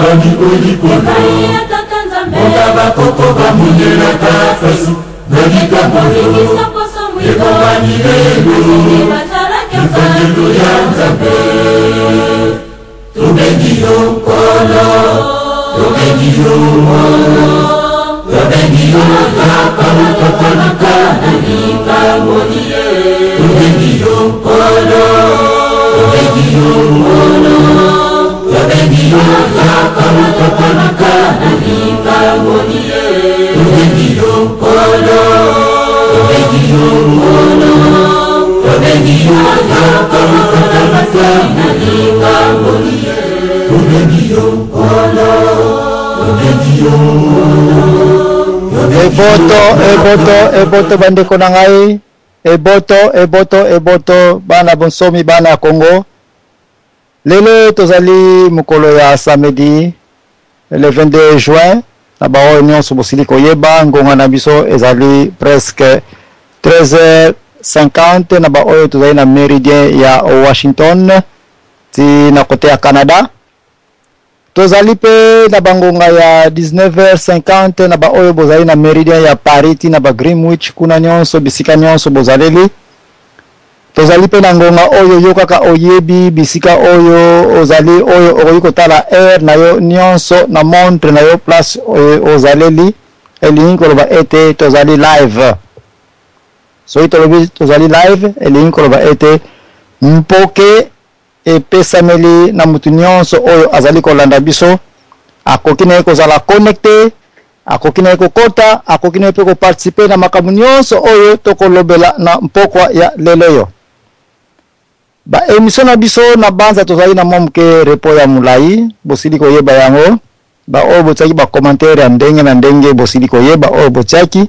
bani olikolo Moka bakoko bamunela kafasu Nalika moyo Ekobani lelo Ifanyelo ya nzambe Tobengi yo kolo Tobengi yo molo Tobengi yo yakamu tokolika Nalika molie Tobengi yo kolo Tobengi yo molo Tobengi yo yakamu tokolika Nalika molie Tobengi yo kolo Tobengi yo molo Tobengi yo yakamu tokolika Nalika molie Tobengi yo kolo Tobengi yo Eboto bandeko na ngai eboto bana bonsomi bana Congo lelo tozali mukolo ya samedi le 22 juin na bao nyonso bosili koyeba ngonga na biso ezali presque 13h50 na bao tozali na méridien ya Washington ti na kote ya Canada tozali pe na bangonga ya 19h50 na bao bozali na méridien ya Paris ti na ba Greenwich kuna nyonso bisika nyonso bozaleli tozali pe na ngonga oyo yo kaka oyebi bisika oyo ozali oyo okoki kotala air na yo nyonso na montre na yo place ozaleli elingi koloba ete tozali live soki tolobi tozali live elingi koloba ete mpoke epesameli na mutu nyonso oyo azali kolanda biso akoki na ye kozala connecté akoki na ye kokota akoki na ye pe koparticipe na makambo nyonso oyo tokolobela na mpokwa ya lelo yo ba emission na biso na banza tozali na momuke repo ya mulai bosili koyeba yango ba oyo botiaki ba commentaire ya ndenge na ndenge bosili koyeba oyo botiaki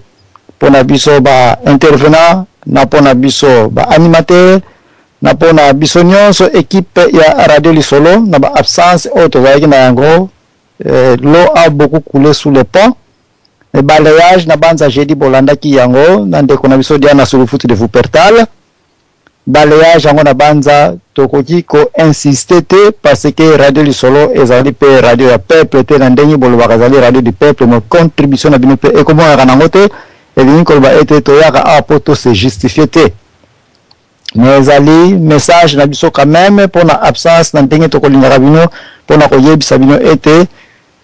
pona biso ba intervenant na pona biso ba animateur na pona biso nyonso équipe ya Radio Lisolo na ba absence oyo tozalaki na yango l'eau a beaucoup coulé sous le pont le balayage na banza jeudi bolandaki yango na ndeko na biso Diana sur le foot de Wuppertal balayage yango na banza tokoki ko insister te parce que Radio Lisolo ezali pe radio ya peuple te na ndenge bolobaka ezali radio du peuple mo contribution na bino pe ekomona nango te elingi koloba ete toyaka apo to se justifier te mais ezali message na biso quand même pour na absence na ndenge tokolingaka bino pona koyebisa bino ete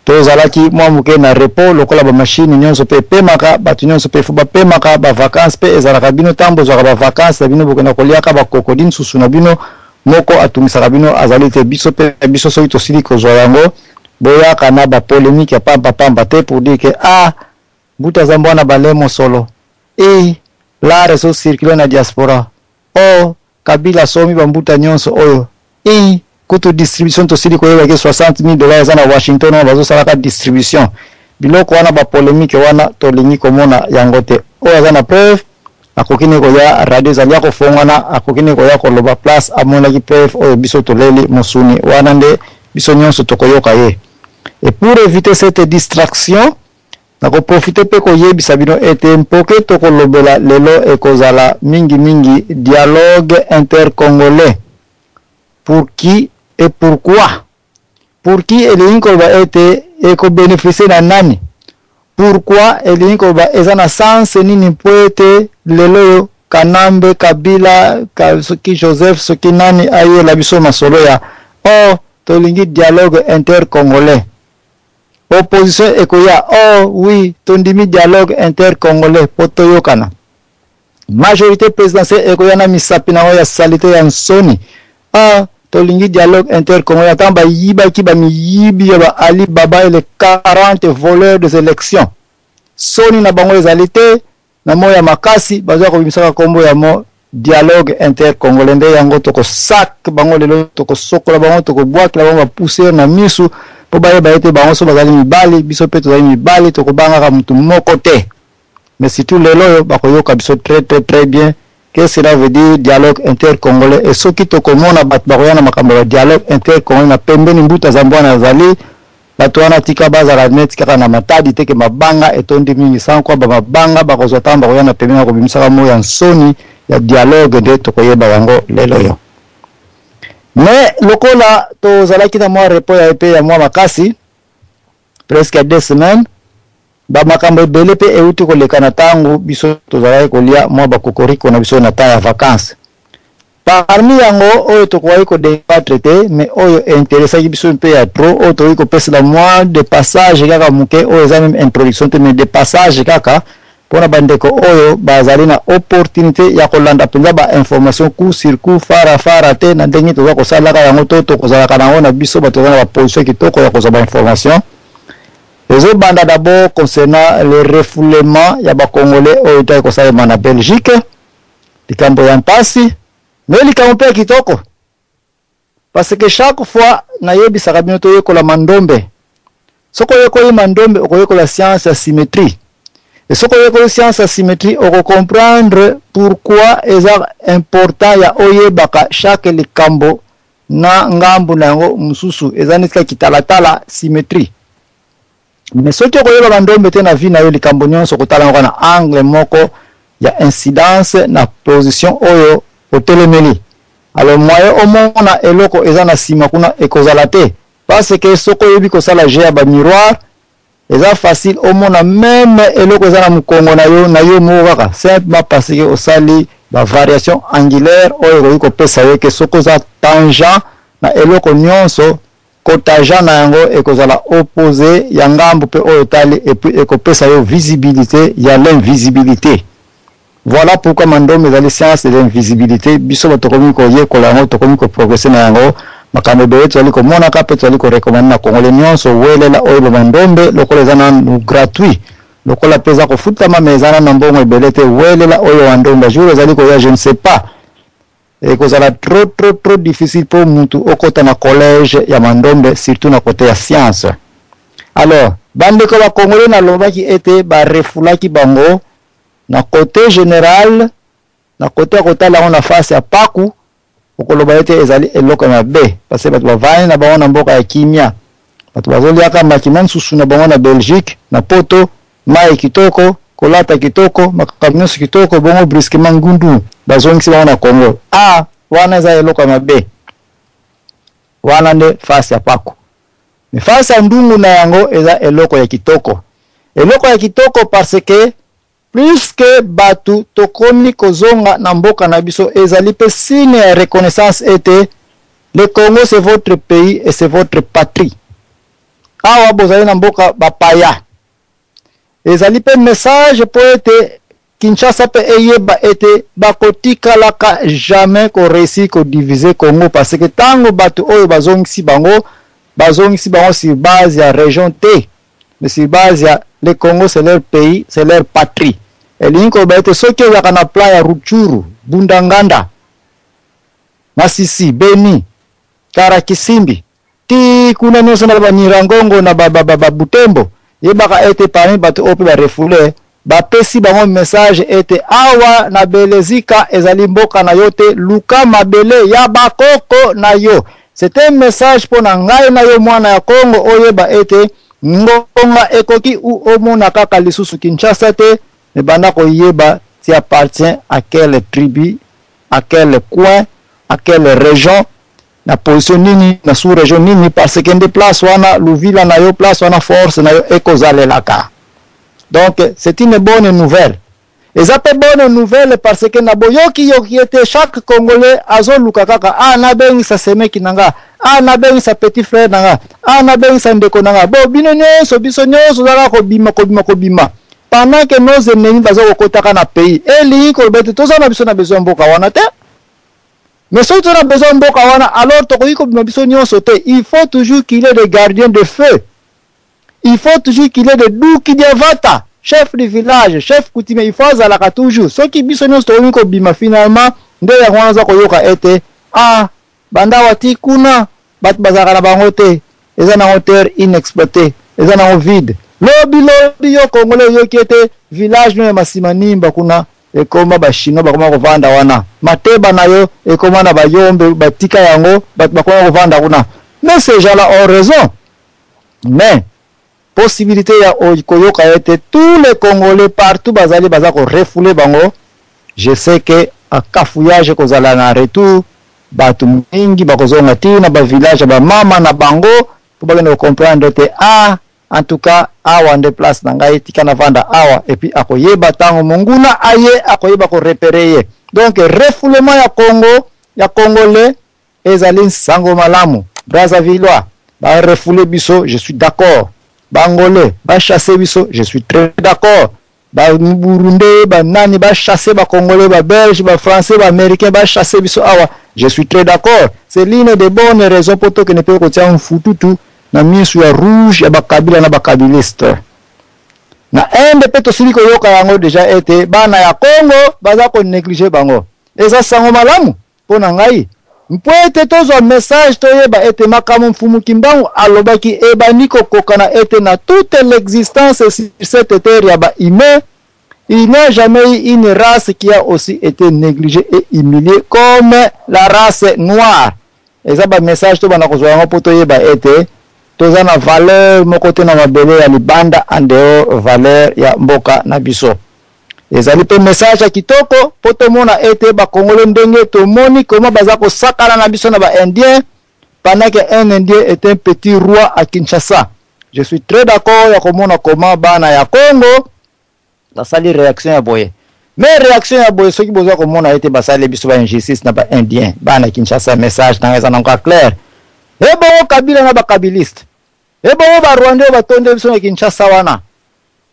tozalaki mwa muke na repos lokola ba machine nyonso pe pemaka batu nyonso pe fuba pemaka ba vacances pe ezalaka bino tambo zwa ba vacances na bino bokena koliaka ba kokodine susu na bino moko atungisaka bino azali te biso pe biso soki tosili kozwa yango boyaka na ba polémique ya pamba te pour dire que buta zambwana balemo solo la réseau circuler na diaspora Kabila somi bambuta nyonso oyo kutu distribution tosili koyeba ke $60,000 na Washington na bazo salaka distribution biloko wana ba polémique wana tolingi komona yango te oyo azana preuve akokine koya radio zalia ko fongana akokine koya ko loba place amona ki preuve oyo biso toleli mosuni wana nde biso nyonso tokoyoka ye et pour éviter cette distraction nako profiter pe koyebisa bino ete mpoke tokolobela lelo ekozala mingi dialogue intercongolais pour qui et pourquoi pour qui elingi koloba ete eko bénéficier na nani pourquoi elingi koloba eza na sens nini po ete lelo Kanambe Kabila soki Joseph soki nani ayela biso masolo ya tolingi dialogue intercongolais opposition ekoya oui tondimi dialogue intercongolais potoyokana majorité présidentielle ekoya na misapi na ya salite ya nsoni tolingi dialogue intercongolais tamba yiba ki ba miyibi ya Ali Baba et les 40 voleurs des élections soni na bango ezalite na moya makasi bazwa ko bimisaka kombo ya mo dialogue intercongolais nde yango toko sak bango lelo toko sokola bango toko bwakila bango pousser na misu po bayeba ete bango so bazali mibali biso pe tozali mibali tokobangaka mutu moko te mais surtout lelo yo bakoyoka biso très bien que cela veut dire dialogue intercongolais et soki tokomona bat bakoyana makambo ya dialogue intercongolais na pembeni mbuta za mbwana zali bato wana tika bazala net kaka na matadi teke mabanga etondi mingi sankwa ba mabanga bakozwa tamba koyana pembeni ko bimisaka mo ya nsoni ya dialogue nde tokoyeba yango lelo yo mais lokola tozalaki na mwa repo ya epe ya mwa makasi presque 2 semaines bamakambo ebele mpe euti koleka na ntango biso tozalaki kolia mwa bakokoriko na biso na temps ya vacances. Parmi yango oyo tokoki kodebatre te mais oyo interesaki biso mpe ya trop oyo tokoki kopesela mwa de passage kaka moke oyo eza même introduction te mais de passage kaka mpona bandeko oyo bazali na opportunité ya kolanda mpenza bainformation coup sur coup fara te na ndenge toza kosalaka yango to tokozalaka nango na biso bato eza na baposition kitoko ya kozwa bainformation. Ezobanda d'abord concernant le refoulement ya bakongolais oyo toyaki kosalema na Belgique likambo ya mpasi mais likambo mpe ya kitoko parce que chaque fois nayebisaka bino toyekola mandombe soko oyekoli mandombe okoyekola science ya symétrie et soko oyekoli science ya symétrie okocomprendre pourquoi eza important ya oyebaka chaque likambo na ngambu na yango mosusu eza netika kitalatala symétrie. Mais soki okoyeba mandombe te na vie na yo likambo nyonso kotala yango na angle moko ya incidence na position oyo otelemeli. Alors moyen omona eloko eza na sima kuna ekozala te parce que soko yebi kosala jeu ya ba miroir eza facile omona même eloko eza na mukongo na yo moko kaka simplement parce que osali ba variation angulaire oyo koyi kopesa yo ke soko za tangent na eloko nyonso cotangent na yango ekozala opposé ya ngambu pe oyo tali et puis ekopesa yo visibilité ya l'invisibilité. Voilà pourquoi mandombe ezali science de l'invisibilité biso batokomi koyekola yango tokomi koprogresse na yango makambo ebele tozali komonaka mpe tozali korekomande na kongole nyonso welela oyo bamandombe lokola eza nanu gratuit lokola mpe eza kofutama me eza na mbongo ebele te welela oyo wandombe jour ezali koya je ne sais pas ekozala trop difficile mpo mutu okota na collège ya mandombe surtout na côté ya science. Alors bandeko bakongole nalobaki ete barefulaki bango na côté général na côté ya kotala yango na face ya paku okoloba ete ezali eloko ya mabe parce que bato bavandi na bango na mboka ya kimia bato bazoliaka makima mosusu na bango na Belgique na poto mai kitoko kolata kitoko makambo nyonso kitoko bongo brusquement ngundu bazongisi bango na Congo. Wana eza eloko ya mabe wana nde face ya paku mais face ya ndungu na yango eza eloko ya kitoko parce que plus que batu tokomi kozonga na mboka na biso ezali pe signe ya reconnaissance ete le Congo c'est votre pays et c'est votre patrie. Awa bozali na mboka bapaya ezali pe message po ete Kinshasa pe eyeba ete bakotikalaka jamais ko réussi ko diviser Congo parce que tango batu oyo bazongisi bango sur base ya région T mais sur base ya le Congo c'est leur pays, c'est leur patrie. Elinko baite soki ezaka na plan ya Ruchuru, Bundanganda, Masisi, Beni, Karakisimbi, ti kuna nyonso na Banirangongo na Butembo, yebaka ete parmi bato ope ba refoule, bapesi bango message ete awa na belezika ezali mboka na yo te, luka mabele ya bakoko na yo. C'est un message pour na ngai na yo mwana ya Congo oyeba ete ngonga ekoki ou omona kaka lisusu Kinshasa te mais banda koyeba tu appartiens à quelle tribu, à quel coin, à quelle région, na position nini na sous-région nini parce que des place wana luvila na yo place wana force na yo ekozalelaka. Donc c'est une bonne nouvelle. Et ça peut bonne nouvelle parce que na boyoki yoki ete chaque Congolais azoluka kaka na bengi sa semeki nanga na bengi sa petit frère nanga na bengi sa ndeko nanga bo bino nyonso biso nyonso zala kobima pendant que nos ennemis bazo kokotaka na pays eli ko bete toza na biso na besoin mboka wana te mais si on a besoin mboka wana alors tokoki kobima biso nyonso te. Il faut toujours qu'il y ait des gardiens de feu, il faut toujours qu'il y ait des Duki Diavata, chef du village, chef coutumier, il faut azalaka toujours soki biso nyonso tokoki kobima finalement nde ya wana za koyoka ete banda wati kuna bat bazaka na bango te eza na terre inexploitée eza na vide lobi yo Congolais yo kiete village no ya Masimanimba kuna ekoma ba chinois bakoma kovanda wana mateba na yo ekoma na bayombe batika yango bakoma kovanda kuna. Mais ces gens-là ont raison, mais possibilité ya koyoka ete tous les Congolais partout bazali bazako refouler bango. Je sais que a kafouillage kozala na retour batu mingi bakozonga tina ba village ba mama na bango pour bagenda comprendre te en tout cas awa nde place na ngai tika na vanda awa et puis akoyeba tango monguna aye akoyeba ko repérer ye. Donc refoulement ya congolais ezali sango malamu. Brazzavillois ba refouler biso, je suis d'accord. Bangolais ba chasser biso, je suis très d'accord. Ba Burundais ba nani ba chasser ba congolais, ba belge, ba français, ba américain ba chasser biso awa, je suis très d'accord. C'est l'une des bonnes raisons pour que ne peut kotia un fututu na misu ya rouge ya bakabila na bakabiliste. Na ende peto siliko yoka yango déjà été bana ya Congo baza ko négliger bango. Eza sango malamu pona ngai. Mpoete tozo message toyeba ete makamu mfumu kimbangu alobaki ebaniko kokana ete na toute l'existence sur cette terre ya ba humain, il n'y a jamais eu une race qui a aussi été négligée et humiliée comme la race noire. Eza ba message to bana kozwa ngo poto yeba ete toza na valeur mokote na mabele ya libanda andeo valeur ya mboka na biso. Ezali pe message ya kitoko poto mona ete ba Congolais ndenge to moni comment baza ko sakana na biso na ba indien pendant que un indien est un petit roi à Kinshasa. Je suis très d'accord ya komona comment bana ya Congo la sali réaction ya boye. Mais réaction ya boye soki boza komona ete basali biso ba injustice na ba indien bana Kinshasa message na eza encore clair. Ebo kabila na ba kabiliste. Ebo ba Rwanda ba tonde biso na Kinshasa wana.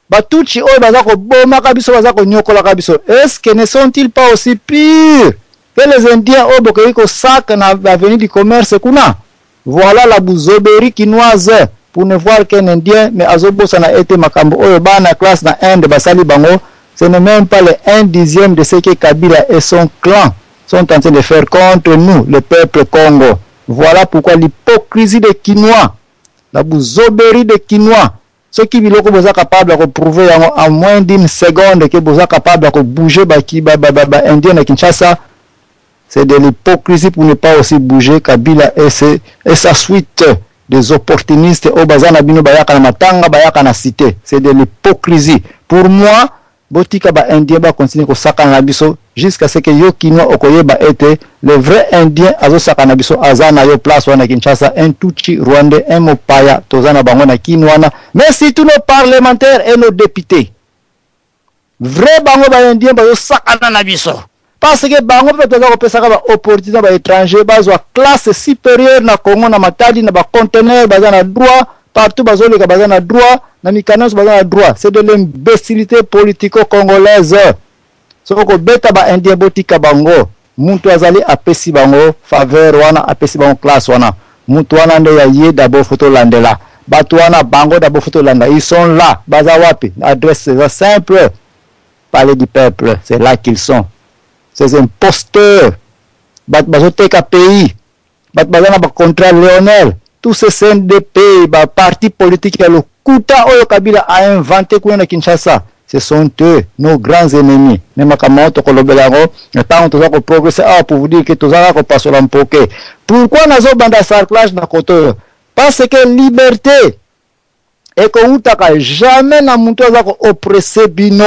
Batuchi oyo baza ko boma kabiso baza ko nyokola kabiso. Est-ce que ne sont-ils pas aussi pires que les Indiens oyo bokoki ko sac na avenue du commerce kuna? Voilà la bouzoberie quinoise pour ne voir qu'un Indien mais azobosa na ete makambo oyo bana classe na Inde basali bango. Ce n'est même pas le 1/10 de ce que Kabila et son clan sont en train de faire contre nous, le peuple Congo. Voilà pourquoi l'hypocrisie des Quinois, la bouzoberie des Quinois, ceux qui biloko boza capable de prouver en moins d'une seconde que boza capable de bouger indien na Kinshasa, c'est de l'hypocrisie pour ne pas aussi bouger Kabila et sa suite des opportunistes au bazana bino bayaka na matanga bayaka na cité. C'est de l'hypocrisie. Pour moi, botika ba indien ba continuer ko sakana na biso jusqu'à ce que yo Kinois okoyeba ete le vrai indien azo sakana biso azana yo place wana Kinshasa, un Tutsi Rwandais, un Mopaya tozana bango na Kinwana, mais si tous nos parlementaires et nos députés vrai bango ba indien ba yo sakana na biso parce que bango pe toza ko pesa ba opportunité ba étranger bazwa classe supérieure na Congo na matadi na ba conteneur bazana droit partout bazoleka bazana droit na mikanos bazana droit. C'est de l'imbécilité politico-congolaise. Soko beta ba indien botika bango muntu azali apesi bango faveur wana apesi bango classe wana muntu wana nde ya ye d'abord photo landela batu wana bango d'abord photo landa, ils sont là baza wapi adresse simple palais du peuple, c'est là qu'ils sont. Ces imposteurs bazoteka pays bazana ba contrat Lionel, tous ces CNDP ba parti politique ya lokuta oyo Kabila a inventé kuna Kinshasa. Ce sont eux, nos grands ennemis. Même quand on kolobelago, tant on doit progresser pour vous dire que tout ça va passer en poké. Pourquoi nazo banda sarclage na koto? Parce que liberté et que utaka jamais na muntu azako oppresser bino.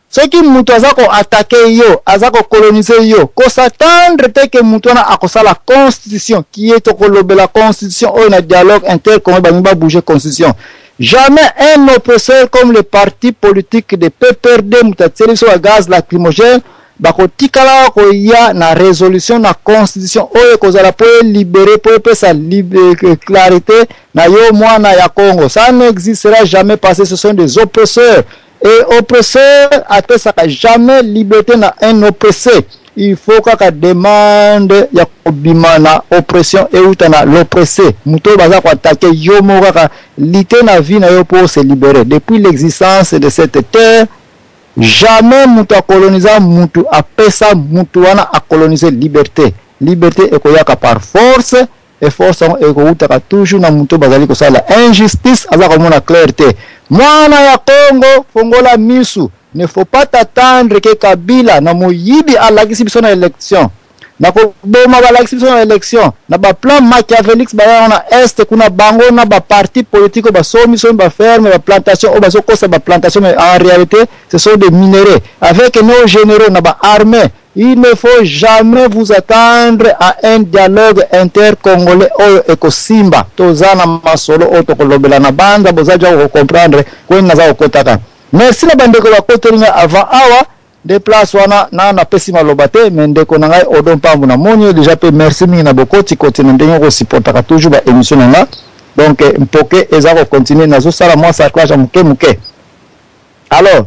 Ce qui muntu azako attaquer yo, azako coloniser yo, ko s'attendre que muntu na akosa la constitution qui est to kolobela constitution ou na dialogue inter comment ba bouger constitution. Jamais un oppresseur comme le parti politique de PPRD mutatseli so gaz lacrymogène bako tikala ko ya na résolution na constitution oyo kozala po libérer po pesa clarté na yo mwana ya Congo. Ça n'existera jamais parce que ce sont des oppresseurs et oppresseur atesaka jamais liberté na un oppressé. Il faut qu'à demande ya kobimana oppression et utana l'oppressé muto baza ko attaquer yo moka lité na vie na yo pour se libérer. Depuis l'existence de cette terre, jamais muto a colonisé mutu a pesa mutu wana a colonisé liberté. Liberté ekoyaka par force et force ekouta toujours na muto bazali ko sala injustice aza ko mona clarté. Mwana ya Congo fongola misu. Ne faut pas t'attendre que Kabila na moyibi alakisi biso na élection. Na ko boma balakisi biso na élection. Na ba plan machiavélique ba na est kuna bango na ba parti politique ba somi so ba ferme ba plantation o ba so kosa ba plantation mais en réalité ce sont des minéraux avec nos généraux na ba armée il ne faut jamais vous attendre à un dialogue intercongolais oyo ekosimba tozana masolo oyo tokolobela na banda bozaja ko comprendre kweni naza kokotaka. Merci na bandeko bakoteringa avant awa de place wana na pesi maloba te mais ndeko na ngai Odon Pambu na monio déjà pe merci mingi na bokoti continue ndenge ko supportaka toujours ba émission na donc mpoke eza ko continuer nazo sala moi sarclage muke. Alors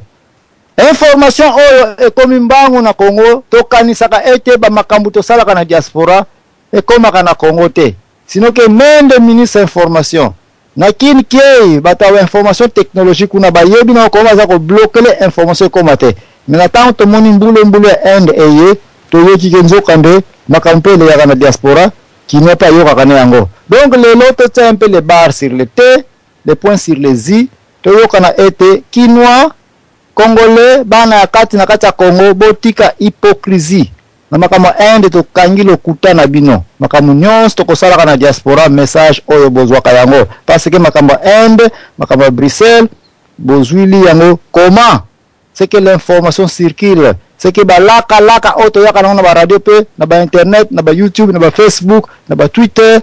information oyo ekomi mbangu na Congo tokanisaka ete ba makambu tosalaka na diaspora ekomaka na Congo te sinon que même de ministre information na kin kei batawa information technologique kuna bayebi na ko baza ko bloquer les informations comme te mais na tant to moni mbule end eye to yoki kenzo kande makambu le ya na diaspora qui n'est pas yoka kana yango donc les lots tient un peu les barres sur le T les points sur les I to yoka na ete kinwa Congolais bana ya kati na kati ya Congo botika hypocrisie na makamo ende to kangilo kuta na bino makamo nyonso to kosala na diaspora message oyo bozwaka yango parce que makamo ende makamo Bruxelles bozwili yango comment c'est que l'information circule c'est que balaka auto yaka na ba radio pe na ba internet na ba YouTube na ba Facebook na ba Twitter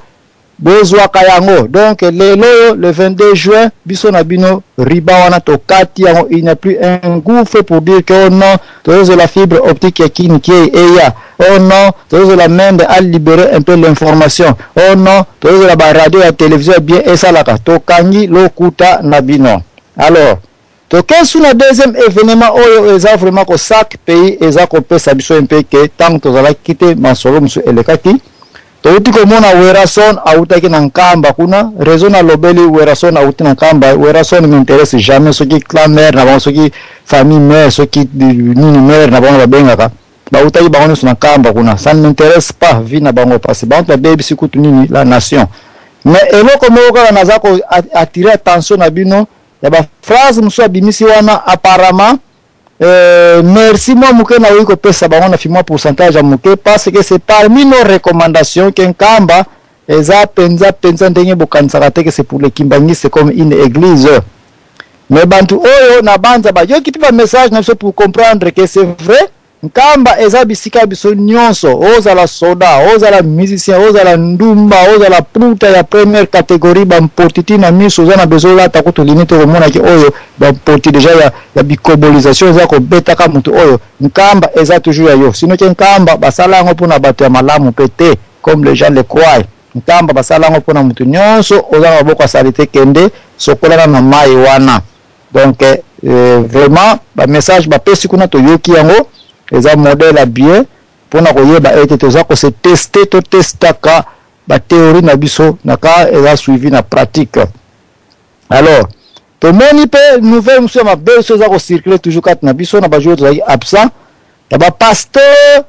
bozwaka yango donc le 22 juin biso na bino riba wana to kati yango il n'y a plus un gouffre pour dire que oh non tozo la fibre optique ya kinki eya oh non tozo la mende à libérer un peu l'information oh non tozo la radio ya télévision bien esalaka to kangi lokuta na bino. Alors to kesu na deuxième événement oyo eza vraiment ko chaque pays eza ko pesa biso un peu que tant tozala quitter masolo musu elekaki touti komona Werason autaki na nkamba kuna raison na lobeli Werason auti na nkamba Werason m'intéresse jamais ce qui clan mère na bango ce qui famille mère ce qui nini mère na bango babengaka bautaki bango na nkamba kuna ça ne m'intéresse pas vie na bango parce que bango baby sikutu nini la nation mais eloko moko naza ko attirer attention na bino ya ba phrase muso abimisi wana apparemment merci moi muke na wiko pesa bango na fimwa pourcentage muke parce que c'est parmi nos recommandations qu'Nkamba eza penza ndenge bokansaka te que c'est pour le Kimbangi c'est comme une église mais bantu oyo na banza ba yo kipipa message na biso pour comprendre que c'est vrai Nkamba eza bisika biso nyonso ozala soda ozala musicien ozala ndumba ozala pruta ya première catégorie ba mpotiti na miso ozana besoin ta ko limite ko mona ki oyo ba mpoti déjà ya bikobolisation eza ko betaka mutu oyo Nkamba eza toujours ya yo sinon que Nkamba basala ngo pona bato ya malamu pete comme les gens le croient Nkamba basala ngo pona mutu nyonso ozana boko salite kende sokola na mai wana donc vraiment ba message ba pesi kuna to yoki yango eza modèle à bien pona koyeba ete toza ko se tester to testaka ba théorie na biso naka eza suivi na pratique. Alors to moni pe nouvelle monsieur ma belle chose ko circuler toujours kat na biso na ba jouer toza absent ya ba pasteur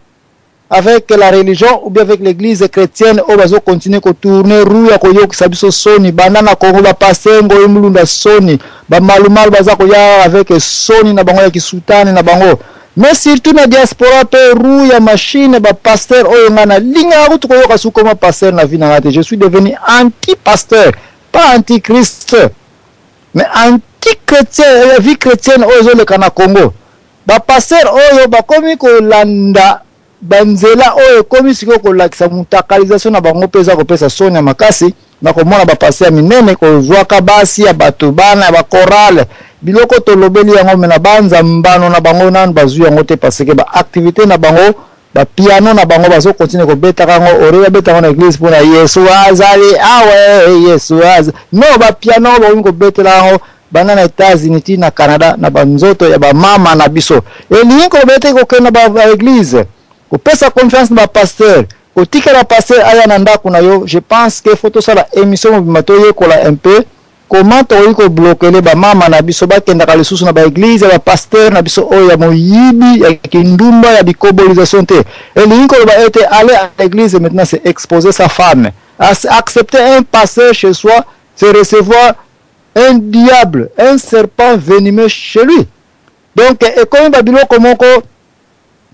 avec la religion ou bien avec l'église chrétienne o bazo continuer ko tourner roue ya ko yokisa biso soni banana Congo ba pasengo imulunda soni ba malumal baza ko ya avec soni na bango ya kisutani na bango. Mais surtout na diaspora pe roue ya machine ba pasteur oyo ngana linga ko yoka su comme pasteur na vie na ngate je suis devenu anti-pasteur pas anti-Christ mais anti-chrétien la vie chrétienne oyo le kana Congo ba pasteur oyo ba komi ko landa banzela oyo komi siko ko lakisa mutakalisation na bango pesa ko pesa sonya makasi na ko mona ba pasteur minene ko zwaka basi ya bato bana ba chorale biloko to lobeli yango mena banza mbano na bango nan bazu yango te parce que ba activité na bango ba piano na bango bazo continuer ko beta kango ore beta na église pour na Yesu azali awe Yesu az no ba piano ba ko betela yango bana na États-Unis na Canada na banzoto ya ba mama na biso eli ko bete ko kena ba église ko pesa confiance na ba pasteur ko tikela pasteur aya na ndako na yo je pense que photo ça la émission matoye ko la un peu comment to bloquer les ba mama na biso ba kenda ka lisusu na ba église ba pasteur na biso oyo ya moyibi ya kindumba ya bikobolisation te elinko ba été aller à l'église maintenant c'est exposer sa femme accepter un pasteur chez soi c'est recevoir un diable un serpent venimeux chez lui donc et comme ba biloko moko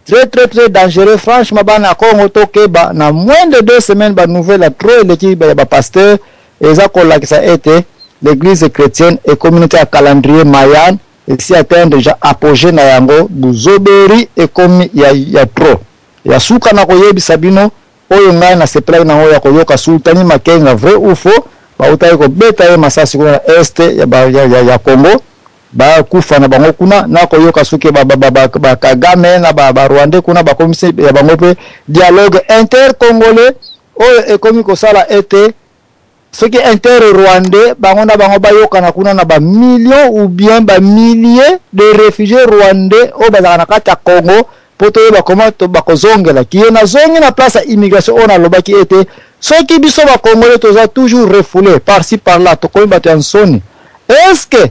très dangereux franchement bana Congo toke ba na moins de 2 semaines ba nouvelle à trop l'équipe ba pasteur eza ko la que ça été l'église chrétienne et communauté à calendrier Mayan et si atteint déjà apogée na yango buzoberi et comme ya trop ya suka na koyebisa bino oyo ngai na sepelaki nango ya koyoka Sultani Makenga vrai ou faux bautaki kobeta ye masasi kuna na este ya Congo bakufa na bango kuna na koyoka soki Kagame na Rwanda kuna bakomisi ya bango pe dialogue intercongolais oyo ekomi kosala ete soki inter-rwandais bango na bango bayokana kuna na millions ou bien milliers de réfugiés rwandais oyo bazalaka na kati ya Congo po toyeba koma bakozongela kiye na zongi na place ya immigration oyo nalobaki ete soki biso bakongolais toza toujours refoulé par-ci par-là tokomi bato ya nsoni. Est-ce que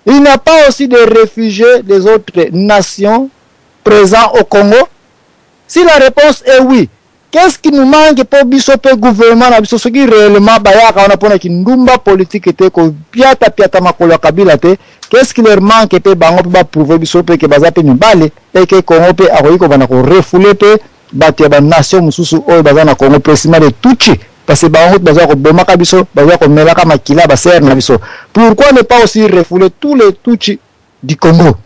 il n'y a pas aussi des réfugiés des autres nations présents au Congo? Si la réponse est oui, qu'est-ce qui nous manque pour biso pe gouvernement na biso soki réellement bayaka on a pona ki ndumba politique te ko piata makolo ya Kabila te? Qu'est-ce qui leur manque pe bango pe ba prouver biso pe ke baza pe mibale et que Congo pe akoyi ko bana ko refouler pe bato ya ba nation mususu oyo baza na Congo précisément de Tutsi parce que bango baza ko bomaka biso baza ko melaka makila ba ser na biso. Pourquoi ne pas aussi refouler tous les Tutsi du Congo?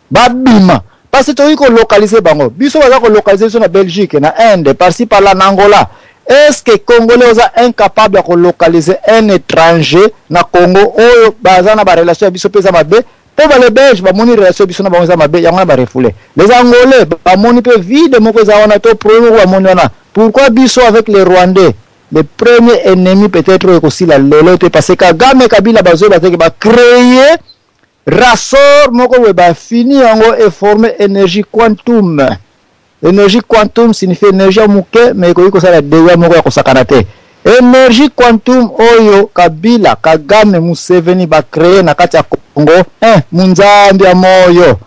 Babima parce que tu as localisé bango biso baza ko localiser sur la Belgique na Inde par-ci par-là na Angola. Est-ce que Congolais sont incapables de localiser un étranger na Congo oyo baza na ba relation biso pesa mabe po ba les Belges ba moni relation biso na bango za mabe yango na ba refouler les Angolais ba moni pe vide moko za wana to problème ba moni wana. Pourquoi biso avec les Rwandais le premier ennemi peut-être aussi la lelo te parce que Kagame Kabila bazo bazaki ba créer Rassor moko we ba fini yango et former énergie quantum. Énergie quantum signifie énergie muke mais ko sala dewa moko ya kosakana te. Énergie quantum oyo Kabila Kagame Museveni ba créer na kati ya Congo munzambi ya moyo.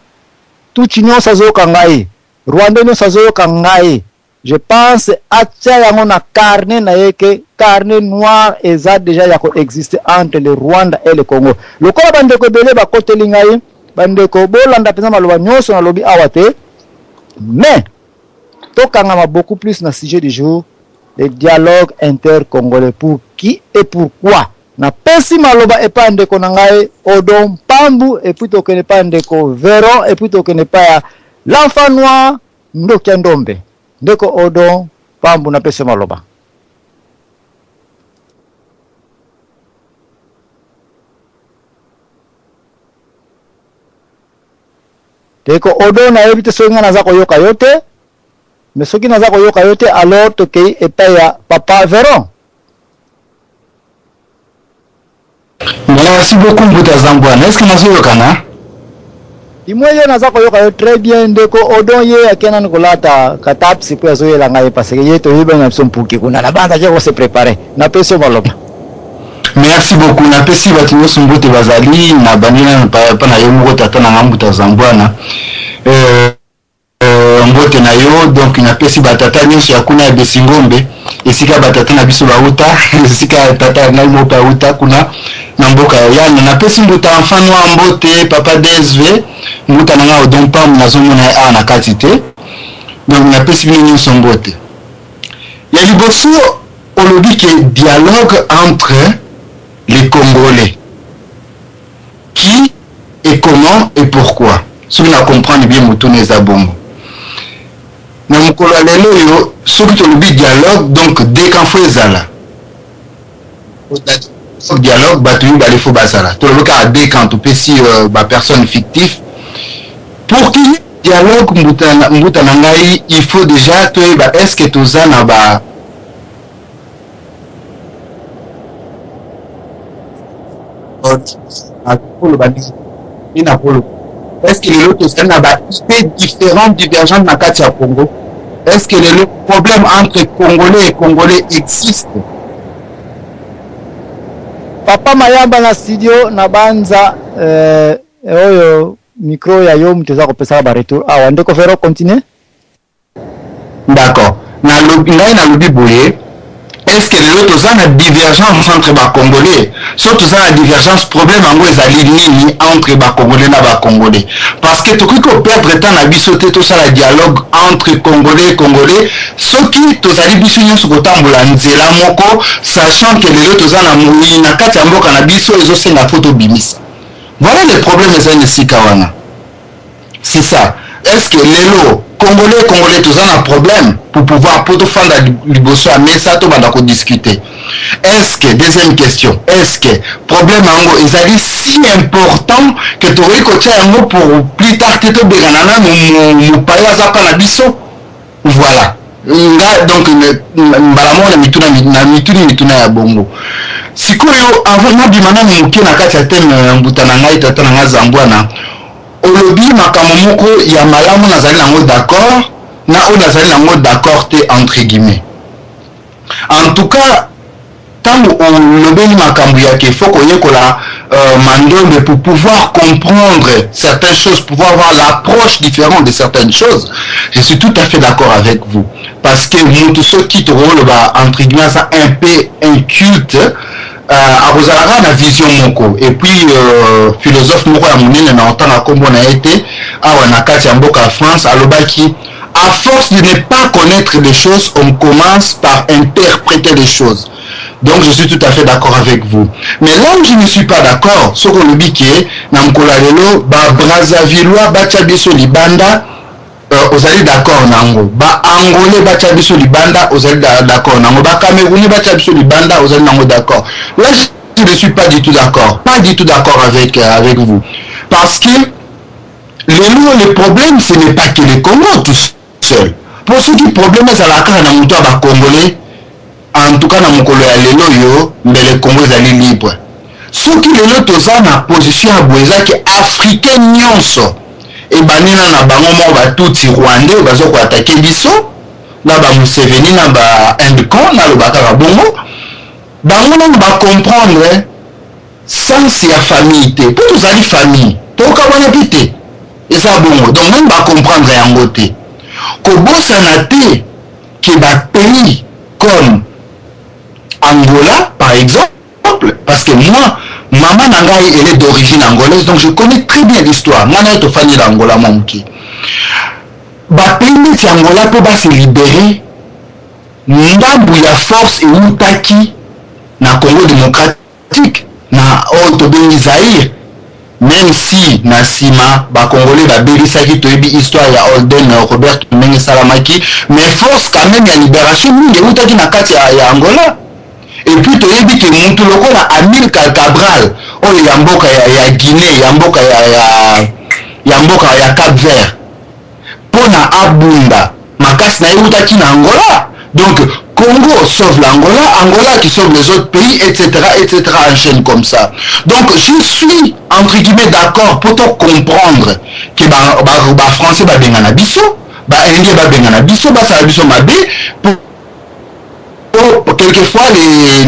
Tuchi nyonso zoka ngai. Rwanda nyonso zoka ngai. Je pense atia yango na carnet na yeke carnet noir eza déjà ya ko exister entre le Rwanda et le Congo. Lokola bandeko belé ba koteli ngai bandeko bolanda pesa maloba nyonso na lobi awate. Mais tokanga beaucoup plus na sujet du jour le dialogue intercongolais pour qui et pourquoi. Na pesi maloba e pa ndeko na ngai Odon Pambu et puis tokene pa ndeko Veron et puis tokene pa ya l'enfant noir Ndokia Ndombe. Ndeko Odon Pambu na pesi maloba. Ndeko Odon na ebite so ngana za koyoka yote. Mais soki naza koyoka yote alors tokei epa ya Papa Veron. Merci beaucoup Mbuta Zambwana. Est-ce que nazo yokana? Imoyo naza koyoka yo très bien ndeko Odon ye akena ngolata katapsi po azo yela ngai parce que ye to yiba na mpuki kuna na banda je se préparer. Na pesi maloba. Merci beaucoup. Na pesi batu nyonso Mbuta bazali na banina pa na yo moko tata na Mbuta Zambwana. Mbote na yo donc na pesi batata nyonso ya kuna ya Besingombe esika batata na biso bauta esika tata na mo bauta kuna na mboka ya yana na pesi Mbuta enfant wa Mbote papa DSV Mbuta na ngao Odon Pambu na zomona ya na kati te donc na pesi bino nyonso Mbote ya liboso olobi ke dialogue entre les Congolais qui et comment et pourquoi si on comprend bien mutune za bongo na mukolo lelo yo soki to lobi dialogue donc dès qu'en faut ezala dialogue batu yu bale fo basala to lobi ka dès quand to pesi ba personne fictive pour qu'il dialogue mbuta na ngai il faut déjà to ba est-ce que toza na ba est-ce que les autres sont des différentes divergentes dans le Congo? Est-ce que le problème entre Congolais et Congolais existe? Papa Mayamba na studio na banza oyo micro ya yo mteza kopesa ba retour. Ah wande ko fero continuer? D'accord. Na lobi boye. Est-ce que les autres ont une divergence entre les Congolais? Surtout ça, la divergence, problème en gros, c'est entre les Congolais et les Congolais. Parce que tout ce qu'on perd le temps à bisauter tout ça, le dialogue entre Congolais et Congolais, ce qui, tout ça, les bisouillons sur le temps, sachant que les autres ont une carte en boca, ils ont une photo bimis. Voilà le problème des NSI Kawana. C'est ça. Est-ce que les lots Congolais, tous un problème pour pouvoir pour te faire la liboso à Mesa, tout va discuter. Est-ce que, deuxième question, est-ce que problème ango est si important que tu aurais coaché un mot pour plus tard que tu béganana nous paye à Zapana biso? Voilà. Donc, balamo na mituna ya bongo. Sikoyo avant na bimana muke na kati ya teme mbutana ngai tata na zambwana. Olobi makambo moko ya malamu nazali nango d'accord na o nazali nango d'accord te entre guillemets. En tout cas, tant olobeli makambo ya ke faut koyekola mandombe pour pouvoir comprendre certaines choses, pouvoir avoir l'approche différente de certaines choses, je suis tout à fait d'accord avec vous. Parce que nous, ceux qui te roulent, entre guillemets, ça un peu inculte, à la vision moko. Et puis, philosophe moko ya munene na entend comme on a été, à Nakati Mboka France, à l'obaki, à force de ne pas connaître les choses, on commence par interpréter les choses. Donc je suis tout à fait d'accord avec vous. Mais là où je ne suis pas d'accord, ce qu'on le dit qui est, Namkolalelo, Brazzavillois, Bachabiso Libanda, vous allez d'accord nango. Angolais, Bachabiso Libanda, vous allez d'accord nango. Camerounais, Bachabiso Libanda, vous allez nango d'accord. Là, je ne suis pas du tout d'accord. Pas du tout d'accord avec vous. Parce que le problème, ce n'est pas que les Congos tout seuls. Pour ceux qui problème, c'est la carte dans le Congolais. En tout cas na mokolo ya lelo yo mbele Congo ezali libre soki lelo toza na position ya bwezaki africain nyonso ebanina na bango moko batuti rwandais bazo attaquer biso na ba Museveni na ba Indcon na lobaka ka bongo bango na ba comprendre sens ya famille te po tozali famille toka bana pite eza bongo donc même ba comprendre yango te kobosana te ke ba pays comme Angola, par exemple, parce que moi, maman Nangaï, elle est d'origine angolaise, donc je connais très bien l'histoire. Moi, je suis fan d'Angola, mon petit. Bah, pays Angola peut se libérer. Ndambu ya force et Outaki, na Congo démocratique, na Otobeni Zaïre, même si na Sima, bah, Congolais, bah, Belisaki, Toebi, histoire, ya Holden, Robert Menge Salamaki, mais force quand même, ya libération, il y a Outaki na kati ya Angola. Et puis tu as dit que Moutou Lokola Amilcar Cabral, oh Yamboka ya Guinée, Yamboka ya Cap Vert, Pona Abunda, Makas na Youtaki na Angola. Donc Congo sauve l'Angola, Angola qui sauve les autres pays, etc., enchaîne comme ça. Donc je suis entre guillemets d'accord pour te comprendre que bah français bah bengana biso, bah indien bah bengana biso, bah ça biso mabé pour quelquefois